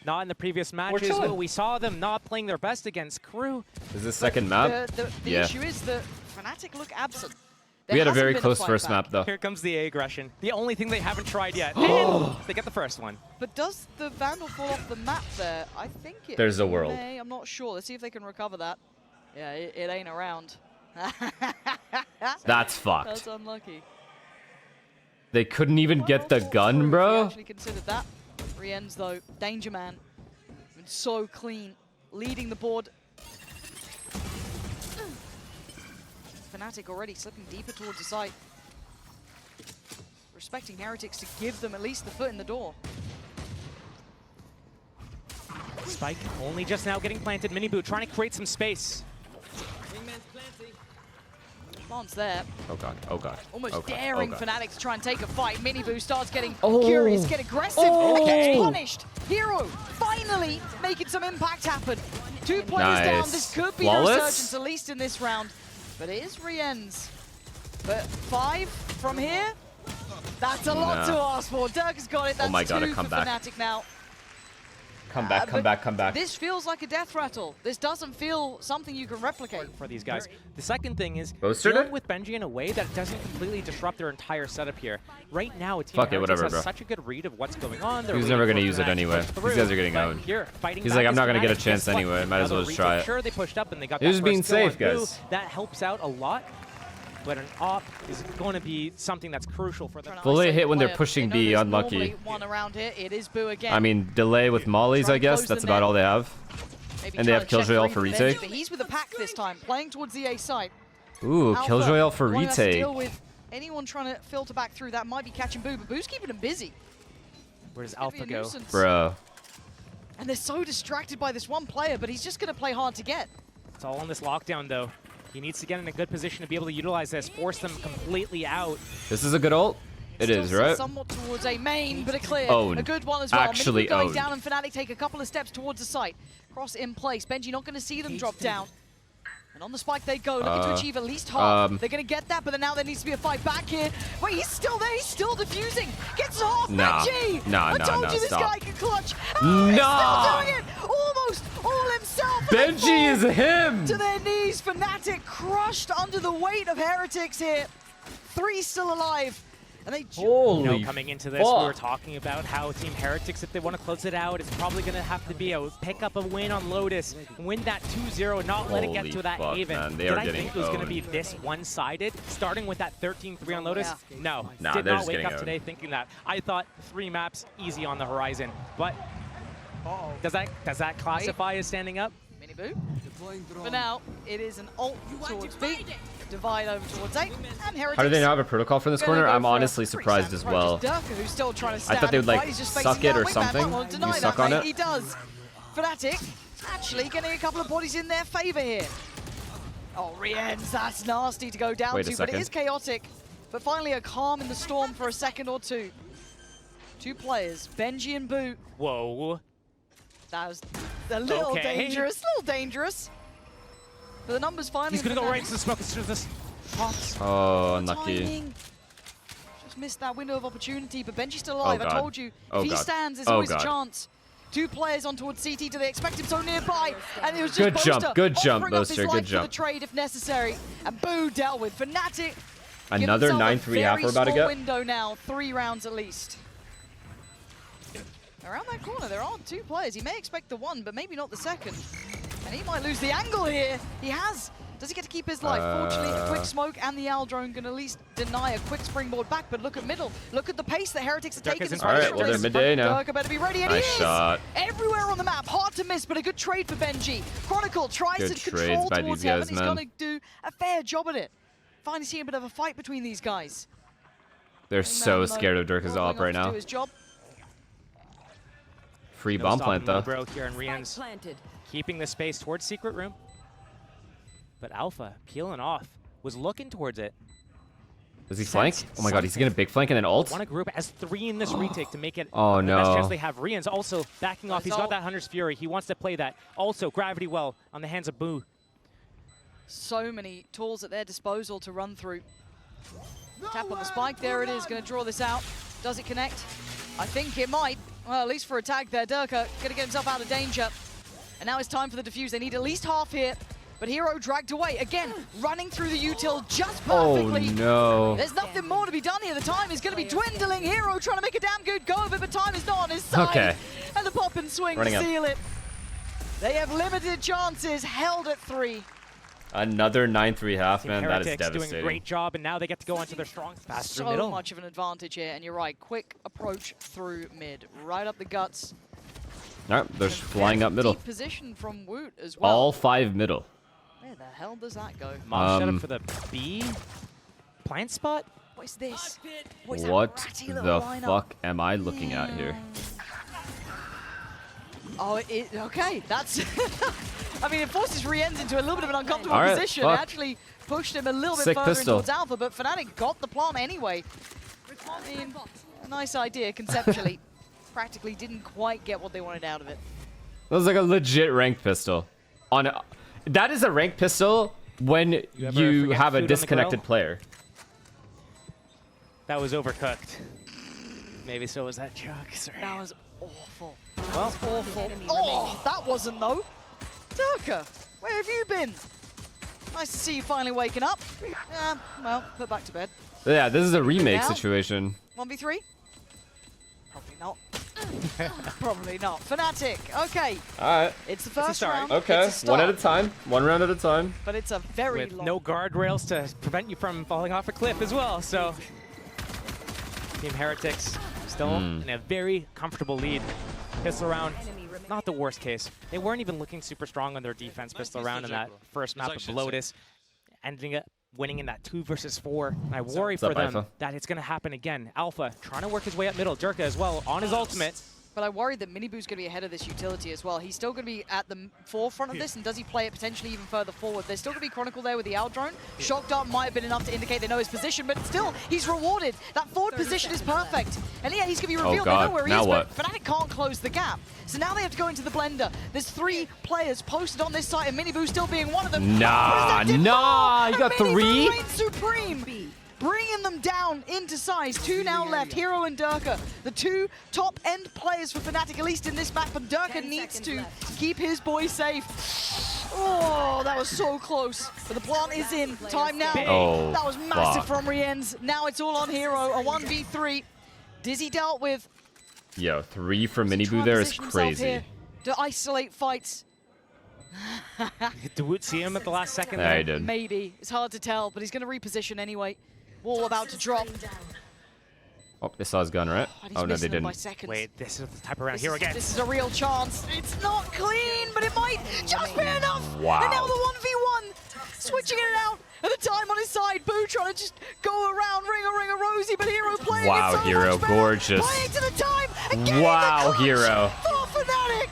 Not in the previous matches. chilling. Well, we saw them not playing their best against Crew. Is this second map? The Yeah. issue is that Fnatic look absent. We There had a hasn't very been close fight first back. map, though. Here comes the aggression. The only thing they haven't tried yet. And they get the first one. But does the Vandal fall off the map there? I think it There's a world. may. I'm not sure. Let's see if they can recover that. Yeah, it ain't around. That's fucked. That's unlucky. They couldn't even get the Well, gun, we bro. actually considered that. Rien's though, Danger Man. Been so clean, leading the board. Fnatic already slipping deeper towards the site. Respecting Heretics to give them at least the foot in the door. Spike only just now getting planted. Miniboot trying to create some space. Lance there, Oh god, oh god. almost oh god, daring oh god. Fnatic to try and take a fight. Miniboo starts getting Oh. curious, get aggressive, Oh. and gets punished. Hero finally making some impact happen. 2 players down. Nice. This could be Flawless. the resurgence, at least in this round. But it is Rien's. But 5 from here, that's a lot Nah. to ask for. Dirk has got it. That's Oh my God, a 2 for comeback. Fnatic now. Come back, come but back, come back. This feels like a death rattle. This doesn't feel something you can replicate. For these guys. The second thing is Boaster dealing did? with Benji in a way that doesn't completely disrupt their entire setup here. Right now, a team Fuck it, Heretics whatever, has bro. such a good read of what's going on. They're He's waiting never for gonna use it Fnatic to anyway. push These through, guys are getting but owned. Here, fighting He's back like, I'm is not gonna get a Fnatic. chance Guess what? anyway. Might as well Another just try retake. it. Sure, they pushed up and they got They're that just being first kill on safe, guys. Boo. That helps out a lot. But an op is going to be something that's crucial for them. Fully hit when they're Player. pushing They know B, there's unlucky. normally one around here. It is Boo again. I mean, delay with mollies, Try I and guess. close the That's about net. all they have. Maybe and they try have to check Killjoy read for the retake. bench, but he's with the pack this time, playing towards the A side. Ooh, Alpha Killjoy for won't have to retake. deal with anyone trying to filter back through. That might be catching Boo, but Boo's keeping him busy. Where does It's gonna be Alpha a go? nuisance. Bro. And they're so distracted by this one player, but he's just going to play hard to get. It's all on this lockdown, though. He needs to get in a good position to be able to utilize this, force them completely out. This is a good ult? It Still is, sits right? somewhat towards a main, but a clear. Owned. A good one as well. Actually Miniboo going owned. down and Fnatic take a couple of steps towards the site. Cross in place. Benji not going to see them drop down. And on the spike they go, looking to achieve at least half. They're going to get that, but then now there needs to be a fight back here. Wait, he's still there. He's still defusing. Gets half. Nah. Benji! Nah, I nah, told nah, you this stop. guy can clutch. Oh, he's Nah. still doing it. Almost all himself. and they Benji is fall him! to their knees. Fnatic crushed under the weight of Heretics here. 3 still alive. And they Holy coming into this, we were talking about how Team Heretics, if they want to close it out, it's probably going to have to be a pick up a win on Lotus, win that 2-0, not let it get to that Haven. Man, Did I think it was going to be this one-sided, starting with that 13-3 on Lotus? Yeah. No, nah, did not wake up owned today thinking that. I thought 3 maps easy on the horizon, but does that classify as standing up? Miniboo. For now, it is an ult towards B, divide over towards A, and Heretics. How do they not have a protocol for this corner? I'm honestly surprised as well. Durka, who's still trying to stand I thought they would like he's just suck it or Wingman something. won't deny You suck that, on mate. it. He does. Fnatic actually getting a couple of bodies in their favor here. Oh, Rienz, that's nasty to go down Wait a to, but it second. is chaotic. But finally a calm in the storm for a second or two. 2 players, Benji and Boo. Whoa. That was a little dangerous, But the numbers finally. He's going to go right to the smoke as soon as this pops. Oh, unlucky. Timing. Just missed that window of opportunity, but Benji's still alive. God. I told you, Oh, if he God. stands, there's Oh, always God. a chance. 2 players on towards CT. Do they expect him so nearby? And it was just Good jump, Boaster good jump, offering up his Boaster, life good for jump. the trade if necessary. And Boo dealt with. Fnatic. Another 9-3 half we're about to get. Window now, 3 rounds at least. Around that corner, there are 2 players. He may expect the one, but maybe not the second. And he might lose the angle here. He has. Does he get to keep his life? Fortunately, a quick smoke and the Owl drone can at least deny a quick springboard back. But look at middle. Look at the pace that Heretics are taking. All right, well, they're midday now. Durka better be ready, and Nice he is! shot. Everywhere on the map, hard to miss, but a good trade for Benji. Chronicle tries Good to trades control by towards these heaven. guys, He's man. going to do a fair job at it. Finally seeing a bit of a fight between these guys. They're so scared of Durka's Rolling op right off to now. do his job. Free bomb plant though. Bro here and Rienz keeping the space towards secret room. But Alpha peeling off, was looking towards it. Does he flank? Oh my god, he's gonna big flank and then ult? Want a group as 3 in this retake to make it Oh, the best chance no. they have. Rienz also backing off. He's got that Hunter's Fury. He wants to play that. Also, Gravity Well on the hands of Boo. So many tools at their disposal to run through. Tap on the spike, there it is, gonna draw this out. Does it connect? I think it might. Well, at least for a tag there, Durka gonna get himself out of danger. And now it's time for the defuse. They need at least half here. But Hero dragged away. Again, running through the util just perfectly. Oh no. There's nothing more to be done here. The time is going to be dwindling. Hero trying to make a damn good go of it, but time is not on his side. Okay. And the pop and swing to seal it. They have limited chances, held at 3. Another 9-3 half, man. That is Heretics devastating. doing a great job, and now they get to go onto their strong pass through So middle. much of an advantage here, and you're right. Quick approach through mid. Right up the guts. All right, they're flying up middle. Deep position from Woot as well. All 5 middle. Where the hell does that go? Mosh set up for the B plant spot. What is this? What is that What ratty the little lineup? fuck am I looking at here? Oh, okay, that's... I mean, it forces Rienz into a little bit of an uncomfortable All right, position. fuck. Actually pushed him a little bit Sick further pistol. in towards Alpha, but Fnatic got the plant anyway. I mean, a nice idea conceptually. Practically didn't quite get what they wanted out of it. That was like a legit ranked pistol. That is a ranked pistol when ever you forget have a food on the disconnected grill? player. That was overcooked. Maybe so was that Chuck. Sorry. That was awful. That was awful. Oh, that wasn't though. Durka, where have you been? Nice to see you finally waking up. Well, put back to bed. Yeah, this is a remake Now? situation. 1v3? Probably not. Probably not. Fnatic, okay. Alright. It's the first start. round. Okay, It's a one at a start, time. One round at a time. but it's a very With long. no guardrails to prevent you from falling off a cliff as well. So Team Heretics still in a very comfortable lead. Pistol round, not the worst case. They weren't even looking super strong on their defense pistol round in that first map of Lotus, ending up winning in that 2 versus 4. And I worry What's up, for them Alpha? that it's going to happen again. Alpha trying to work his way up middle. Durka as well on his ultimate. But I worry that Miniboo's going to be ahead of this utility as well. He's still going to be at the forefront of this, and does he play it potentially even further forward? There's still going to be Chronicle there with the Owl drone. Shock Dart might have been enough to indicate they know his position, but still, he's rewarded. That forward position is perfect. And yeah, he's going to be revealed. They God. know where he Now is, what? but Fnatic can't close the gap. So now they have to go into the blender. There's 3 players posted on this site, and Miniboo still being one of them. Nah, What does that do? nah, you And got Miniboo 3? reigns supreme. bringing them down into size. 2 now left, Hero and Durka, the 2 top-end players for Fnatic, at least in this map, but Durka needs to keep his boys safe. Oh, that was so close. But the plant is in. Time now. Oh, that was massive from Rienz. Now it's all on Hero. A 1v3. Dizzy dealt with. Yo, 3 from Miniboo there is crazy. To isolate fights. Did Woot see him at the last second? Yeah, he did. Maybe. It's hard to tell, but he's going to reposition anyway. Wall about to drop. Oh, they saw his gun, right? Oh, no, they didn't. Wait, this is the type of round Hero gets. This is a real chance. It's not clean, but it might just be enough. Wow. And now the 1v1. Switching it out. At the time on his side, Boo trying to just go around, ring a Rosie, but Hero playing Wow, it so Hero, much better. gorgeous. Playing to the time and getting Wow, the clutch Hero. for Fnatic.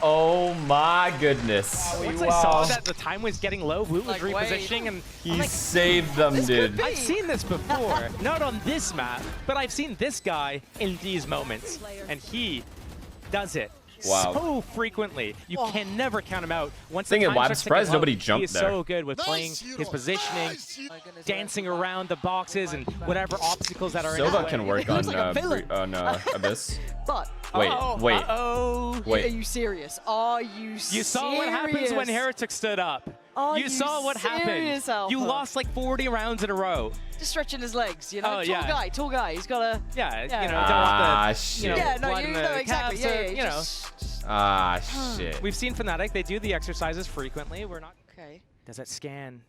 Oh my goodness. Once I saw that the time was getting low, Woot was Like, repositioning, and He saved them, dude. I've seen this before. Not on this map, but I've seen this guy in these moments, and he does it so frequently. You can never count him out. Once the time I'm starts to surprised get low, nobody he jumped is there. so good with playing his positioning, dancing around the boxes and whatever obstacles that are in his Silva way. can work looks like a villain. on Abyss. But Wait. are Wait. you serious? Are you serious? You saw what happens when Heretics stood up. You saw what happened. Alpha? You lost like 40 rounds in a row. Just stretching his legs, you know? Oh, Tall guy. He's got a... Yeah, Yeah. you know, don't want the, shit. you know, Yeah, no, blood you in know the exactly. calves, Yeah, you know. Shit. We've seen Fnatic, they do the exercises frequently. We're not... Okay. Does it scan?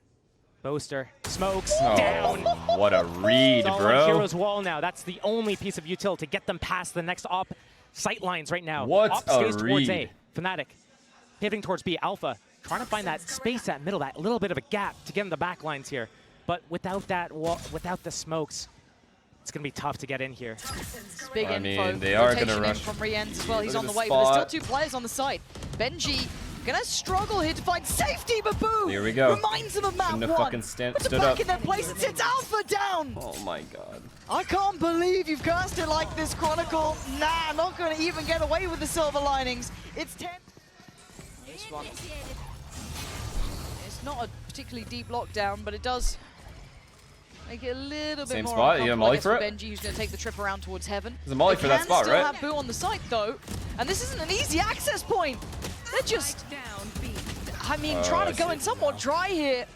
Boaster. Smokes. Oh, Down. what a read, It's all on bro. Hero's wall now. That's the only piece of util to get them past the next op sight lines right now. What op a stays towards read. A. Fnatic pivoting towards B. Alpha trying to find that space, that middle, that little bit of a gap to get in the back lines here. But without that wall, without the smokes, it's going to be tough to get in here. It's big I info. mean, they are Rotation gonna in rush. from Rienz as well. He's Look on at the the way, but spot. there's still 2 players on the side. Benji gonna struggle here to find safety, but Boo Here we go. reminds him of map Shouldn't have 1. fucking Puts it stood back up. in their place and sits Alpha down. Oh my god. I can't believe you've cast it like this, Chronicle. Nah, not gonna even get away with the silver linings. It's 10. This one. It's not a particularly deep lockdown, but it does make it a little bit Same more spot? You got a molly uncomfortable, I for guess, Benji, who's going to take the trip around towards heaven. There's a molly for that spot, They right? can still have Boo on the site, though. And this isn't an easy access point. They're just, I mean, trying to go in somewhat dry here.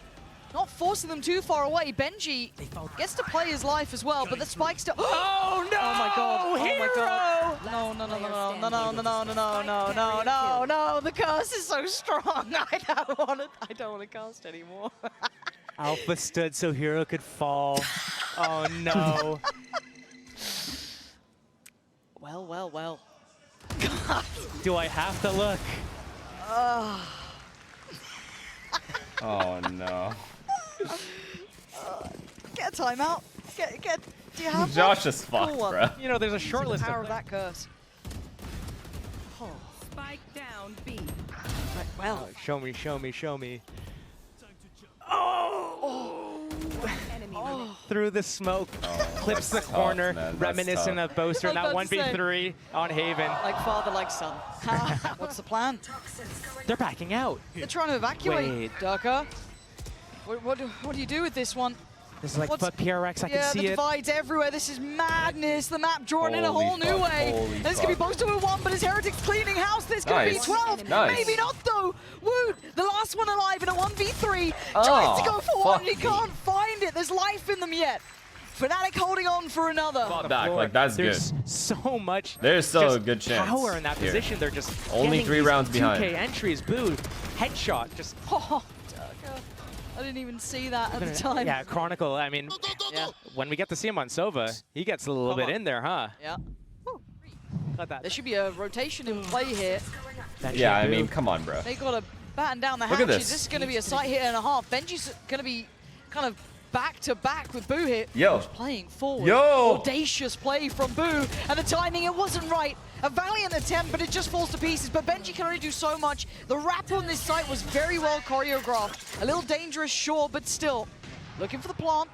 Not forcing them too far away. Benji gets to play his life as well, but the spike's still... Oh, no! Oh my god. Oh Hero! my god. No. The curse is so strong. I don't want to cast anymore. Alpha stood so Hero could fall. Oh, no. Well. Do I have to look? Oh no. Get a timeout. Get. Do you have Josh one? is fucked, Cool one. bro. You know, there's a short The list power of of that curse. Oh, Spike down B. right, well. Show me. Enemy Through the smoke, clips the that's tough, corner, man. That's reminiscent tough. of Boaster in that I was about to 1v3 on Haven. Like father, like son. What's the plan? They're backing out. They're trying to evacuate. Wait. Durka. What do you do with this one? This is like What's- foot PRX, I can Yeah, see the it. divides everywhere. This is madness. The map drawn in a Holy whole new fuck, way. holy And this could be fuck. Boaster with 1, but his Heretics cleaning house. This could be Nice. 12. Nice. Maybe not, though. Woot, the last one alive in a 1v3. Oh, Tries to go for one. fuck He me. can't find it. There's life in them yet. Fnatic holding on for another. Fought back, like that's There's good. so much There's still just a good chance power in that here. position. They're just Only getting 3 these rounds 2K behind. entries, Boo, headshot, just Oh, Durka. I didn't even see that at the time. yeah. Chronicle. I mean, Yeah. when we get to see him on Sova, he gets a little bit in there, huh? Yeah. Got that. There should be a rotation in play here. that Yeah, I shit, mean, Boo. come on, bro. They got to batten down the Look at hatches. this. This is going to be a sight hit and a half. Benji's going to be kind of back to back with Boo here. Yo. Who's playing forward. Yo. Audacious play from Boo. And the timing, it wasn't right. A valiant attempt, but it just falls to pieces. But Benji can only do so much. The wrap on this site was very well choreographed. A little dangerous, sure, but still. Looking for the plant.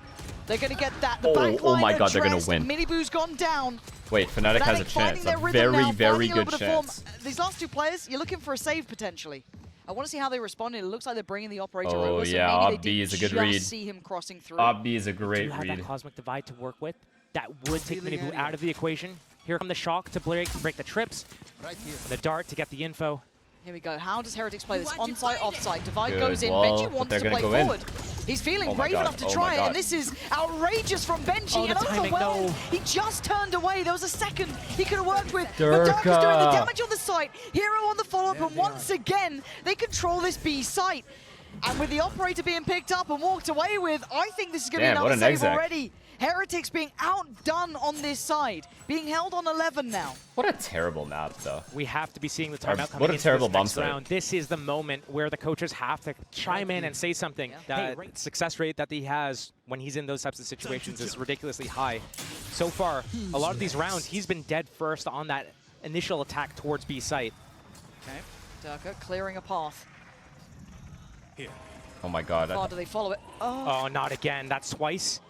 They're going to get that. The back oh line my god, they're gonna addressed. win. Miniboo's gone down. Wait, Fnatic has a Fnatic finding chance. their A rhythm very, now, very finding a good little bit of form. chance. These last 2 players, you're looking for a save potentially. I want to see how they respond. It looks like they're bringing the operator Oh, over. So yeah, maybe Op they B didn't is a good just read. see him crossing through. Op B is a Do great you have read. that Cosmic Divide to work with? That would take Minibu out of the equation. Here come the shock to break the trips. And the dart to get the info. Here we go. How does Heretics play this? Onside, offside. Divide Good goes in. wall, Benji but wants they're to gonna play go in. forward. He's feeling Oh my brave God, enough to oh my try it, God. and this is outrageous from Benji. Oh, the and timing, overwhelmed. no. He just turned away. There was a second he could have worked with. Durka. But Durka's doing the damage on the site. Hero on the follow-up, and once again, they control this B site. And with the operator being picked up and walked away with, I think this is going to be Damn, what another an save exec. already. Heretics being outdone on this side, being held on 11 now. What a terrible map, though. We have to be seeing the timeout coming What a into terrible this bomb next site. round. This is the moment where the coaches have to chime in and say something. That success rate that he has when he's in those types of situations is ridiculously high. So far, a lot of these rounds, he's been dead first on that initial attack towards B site. Okay, Durka clearing a path. Oh my God. How far do they follow it? Oh. Oh, not again. That's twice.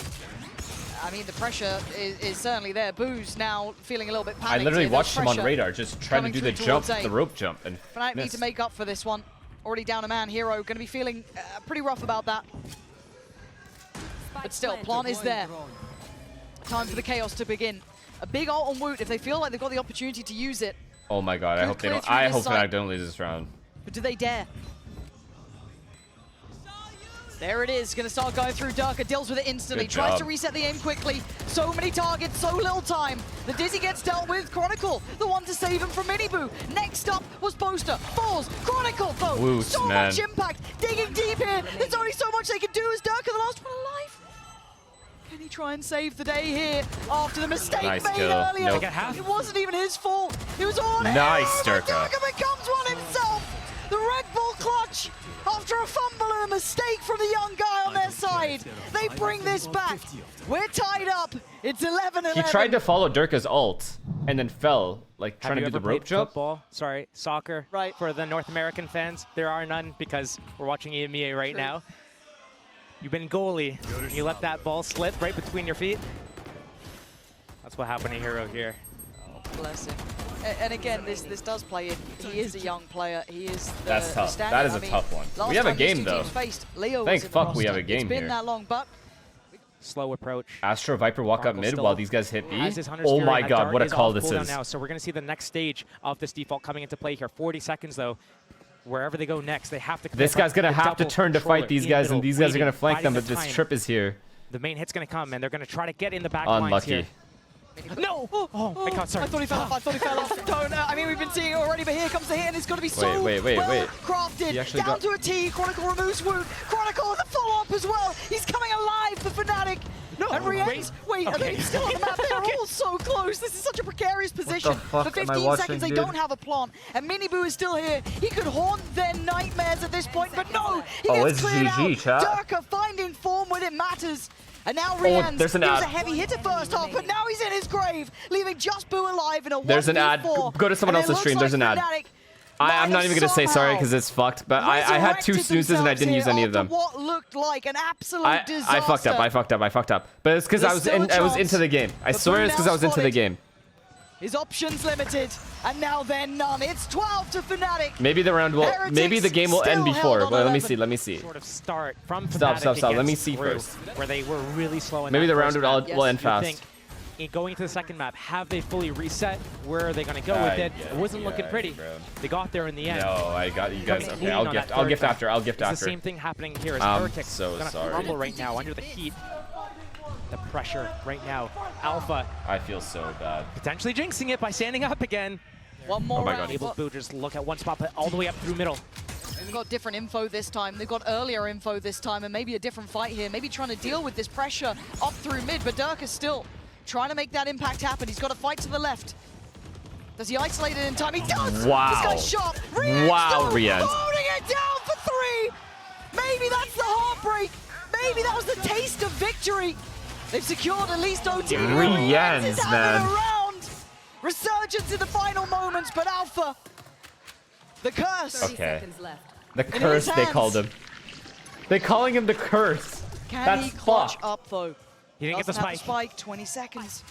I mean, the pressure is certainly there. Boo's now feeling a little bit I panicked. literally here. There's watched him on pressure radar, just trying to coming do the through jump, towards A. the rope jump, and Fnatic need missed. to make up for this one. Already down a man. Hero going to be feeling pretty rough about that. But still, plant is there. Time for the chaos to begin. A big ult on Woot if they feel like they've got the opportunity to use it. Oh my God, I Could hope they clear don't. through I this hope side. Fnatic don't lose this round. But do they dare? There it is, gonna start going through. Durka deals with it instantly, Good tries job. to reset the aim quickly. So many targets, so little time. The Dizzy gets dealt with. Chronicle, the one to save him from Minibu. Next up was Poster. Falls. Chronicle, though. Woot, so man. much impact. Digging deep here. There's only so much they can do as Durka, the last one alive. Can he try and save the day here after the mistake Nice made kill. earlier? Nope. It wasn't even his fault. It was all Nice, him. Durka. Durka becomes one himself. The Red Bull clutch after a fumble and a mistake from the young guy on their side. They bring this back. We're tied up. It's 11-11. He tried to follow Durka's ult and then fell, like trying to do the rope jump. Football? Sorry, soccer. Right. For the North American fans, there are none because we're watching EMEA right True. now. You've been goalie. You let that ball slip right between your feet. That's what happened to Hero here. Bless him. And again, this does play in. He is a young player. He is the That's tough. standard. That is I a mean, tough one. last We have a time these game, two though. teams faced, Leo Thank was in the fuck we roster. have a game It's been here. that long, but Slow approach. Astro Viper walk up Chronicle mid still while these guys hit B. has his Hunter's Oh Fury, my and that God, dart what a is call off this cooldown is. now. So we're going to see the next stage of this default coming into play here. 40 seconds, though. Wherever they go next, they have to This commit guy's gonna the have to double turn to controller fight these in guys, and middle, these guys are gonna waiting, flank them, biding but the this time. trip is here. The main hit's going to come, and they're going to try to get in the back lines here. Unlucky. No! Oh my God, sorry. I thought he fell off. I thought he fell off. Don't. I mean, we've been seeing it already, but here comes the hit, and it's going to be so Wait. well He crafted. actually Down got- to a T. Chronicle removes Woot. Chronicle with a follow-up as well. He's coming alive for Fnatic. No, and Rien's, wait, are they okay. still on the map? They're all so close. This is such a precarious position. fuck For am I 15 watching, seconds, they dude? don't have a plant. And Minibu is still here. He could haunt their nightmares at this point, but no, he Oh, gets it's cleared GG, out. chat. Durka finding form when it matters. And now Rien's, there's an he was ad. a heavy hitter first half, but now he's in his grave, leaving just Boo alive in a 1v4. There's an ad. Go to someone And it else's looks stream. like There's an ad. Fnatic I'm not even gonna say sorry somehow because it's fucked, but I had 2 resurrected snoozes and I didn't use themselves any of here them. after what looked like an absolute I disaster. fucked up. But it's because There's I was still a I was chance. into the game. I But swear Boo it's because now I was into the spotted. game. His options limited, and now they're none. It's 12 to Fnatic. Maybe the round will. Heretics Maybe the game will end still before. held on Well, let me 11. see. Let me see. Sort of start from Stop. Fnatic Let me against see Brew, first. where they were really slow in Maybe that the round first will map. Yes, end You fast. think, going into the second map, have they fully reset? Where are they going to go with it? It wasn't looking pretty. Bro. They got there in the end. No, I got you guys. Coming Okay, clean I'll on gift. that I'll third gift map. after. I'll gift It's after. the same thing happening here as I'm Heretics so gonna sorry. crumble right now under the heat. The pressure right now. Alpha I feel so bad. potentially jinxing it by standing up again. One more Oh my round. God. Able to just look at one spot, but all the way up through middle. They've got different info this time. They've got earlier info this time, and maybe a different fight here. Maybe trying to deal with this pressure up through mid, but Durka's still trying to make that impact happen. He's got to fight to the left. Does he isolate it in time? He does! Wow. This guy's shot! Rien's Wow, still Rien's. holding it down for 3! Maybe that's the heartbreak! Maybe that was the taste of victory! They've secured at least OT. Rien's, is having man. a round! Resurgence in the final moments, but Alpha, the curse. Okay. Seconds left. The curse they hands. called him. They're calling him the curse. Can That's he clutch fucked. up though? He didn't get the Doesn't have spike. 20 seconds.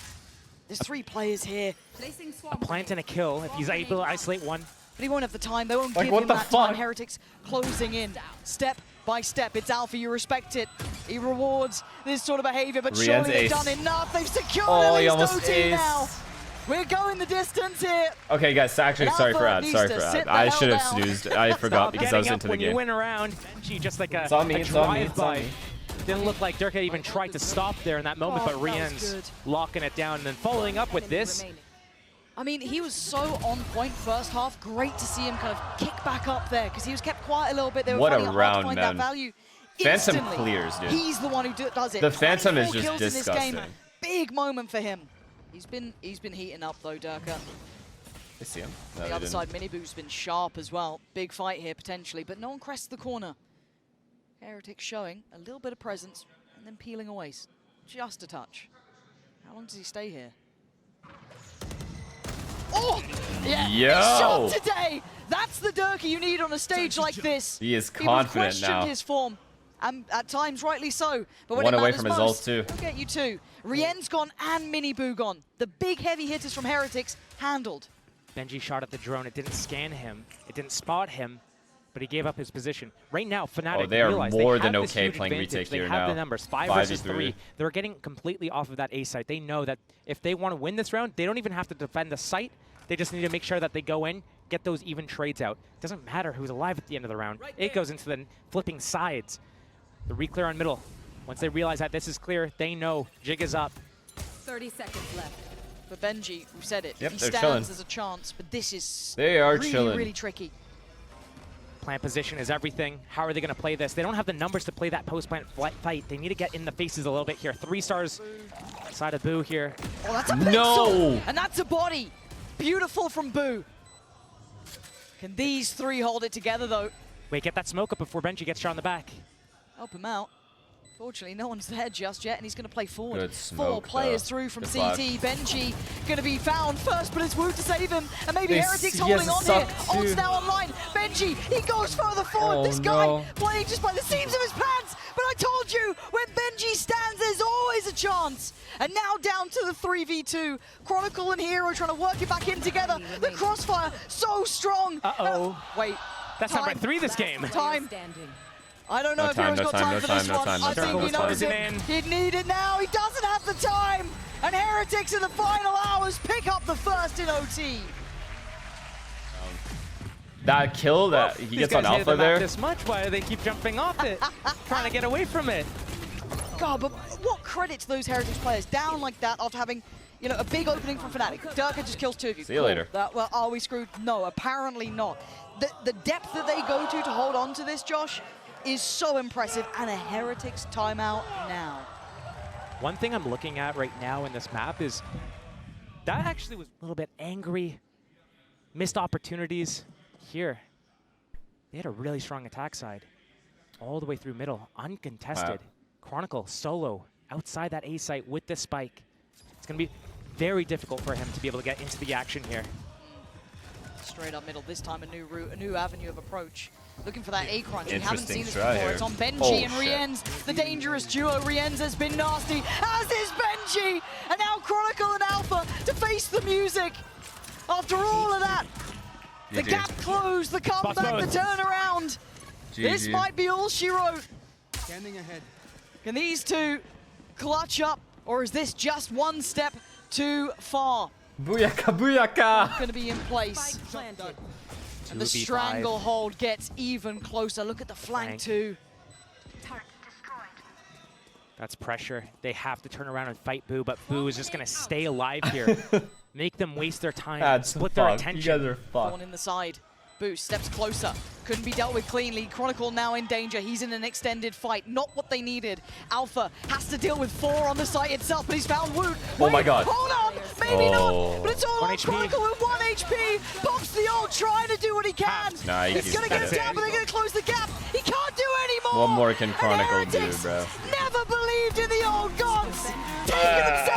There's 3 players here. Placing A swamp. plant and a kill. If he's able to isolate one, But he won't have the time. They won't Like, give what him the that fuck? time. Heretics closing in, step by step. It's Alpha, you respect it. He rewards this sort of behavior, but Rien's surely they've ace. done enough. They've secured Oh, at he least almost OT now. aced. We're going the distance here. Okay, guys, actually, And sorry for Alpha ad. needs Sorry to for sit ad. the I hell should have down. snoozed. I forgot because I was Getting into up the when you game. win around. Benji just like a, It's on me, a it's on me, it's on drive-by. me. Didn't look like Dirk had even tried to stop there in that moment, Oh, but that was Rien's good. locking it down and then following up with this. I mean, he was so on point first half. Great to see him kind of kick back up there because he was kept quiet a little bit. They were What a finding it hard round, to find man. that value. Phantom Instantly, clears, dude. He's the one who does it. The Phantom is 24 just kills in this game. disgusting. Big moment for him. He's been heating up though, Durka. I see him. No, The they other didn't. side, Miniboo's been sharp as well. Big fight here potentially, but no one crests the corner. Heretics showing a little bit of presence and then peeling away. Just a touch. How long does he stay here? Oh! Yeah, Yo! he's shot today! That's the Durkee you need on a stage like this. He is People have confident questioned now. his form, and at times rightly so. But when One it away matters from his most, ult, too. I'll get you two. Rien's gone and Miniboo gone. The big heavy hitters from Heretics handled. Benji shot at the drone. It didn't scan him. It didn't spot him, but he gave up his position. Right now, Fnatic they are realize more they than have this okay huge playing advantage. retake They here have now. the numbers, 5 versus 3. They're getting completely off of that A site. They know that if they want to win this round, they don't even have to defend the site. They just need to make sure that they go in, get those even trades out. Doesn't matter who's alive at the end of the round. It goes into the flipping sides. The re-clear on middle. Once they realize that this is clear, they know Jig is up. 30 seconds left. For Benji, we've said it. Yep, he they're stands, chilling. there's a chance, but this is They are really, chilling. really tricky. Plant position is everything. How are they going to play this? They don't have the numbers to play that post-plant fight. They need to get in the faces a little bit here. 3 stars side of Boo here. Oh, that's a No! pixel! And that's a body. Beautiful from Boo. Can these three hold it together, though? Wait, get that smoke up before Benji gets shot on the back. Help him out. Fortunately, no one's there just yet, and he's going to play forward. Good 4 smoke, players though. through from Good CT. luck. Benji going to be found first, but it's Woot to save him. And maybe They Heretics he holding has a on here. suck, Ult's too. now online. Benji, he goes further forward. Oh, This guy no. playing just by the seams of his pants. But I told you, when Benji stands, there's always a chance. And now down to the 3v2. Chronicle and Hero trying to work it back in together. The crossfire, so strong. Uh-oh. Wait. That's time. number 3 this game. Time. Standing. I don't know No if time, Hero's no got time, time no for time, this no one. time, no I time, think no he time. knows it. In. He'd need it now. He doesn't have the time. And Heretics in the final hours pick up the first in OT. That kill that he These gets on guys hated Alpha the map there. this much. Why do they keep jumping off it? Trying to get away from it. God, but what credit to those Heretics players down like that after having, you know, a big opening from Fnatic. Durka just kills 2 of you. See you later. Well, are we screwed? No, apparently not. The depth that they go to hold on to this, Josh, is so impressive. And a Heretics timeout now. One thing I'm looking at right now in this map is that actually was a little bit angry. Missed opportunities here. They had a really strong attack side. All the way through middle, uncontested. Wow. Chronicle solo outside that A site with the spike. It's going to be very difficult for him to be able to get into the action here. Straight up middle, this time a new route, a new avenue of approach. Looking for that A crunch. We haven't Interesting seen this try before. here. It's on Benji Oh, and shit. Rienz, the dangerous duo. Rienz has been nasty, as is Benji. And now Chronicle and Alpha to face the music. After all of that, the GG. gap closed, the comeback, the both. turnaround. This GG. might be all she wrote. Standing ahead. Can these two clutch up, or is this just one step too far? Booyaka, booyaka! Going to be in place. Spike planted. And the 2v5. stranglehold gets even closer. Look at the flank too. That's pressure. They have to turn around and fight Boo, but Boo is just going to stay alive here. Make them waste their time, That's split their fucked. attention. You guys are One fucked. in the side. Boo steps closer. Couldn't be dealt with cleanly. Chronicle now in danger. He's in an extended fight. Not what they needed. Alpha has to deal with 4 on the site itself, but he's found Woot. Oh my Wait, God. Hold on. Maybe Oh. not. But it's all 1 on HP. Chronicle with 1 HP. Pops the ult, trying to do what he can. Nah, he's he's going to get dead. him down, but they're going to close the gap. He can't do anymore. What more can And Chronicle do, Heretics bro? never believed in the old gods. Taking themselves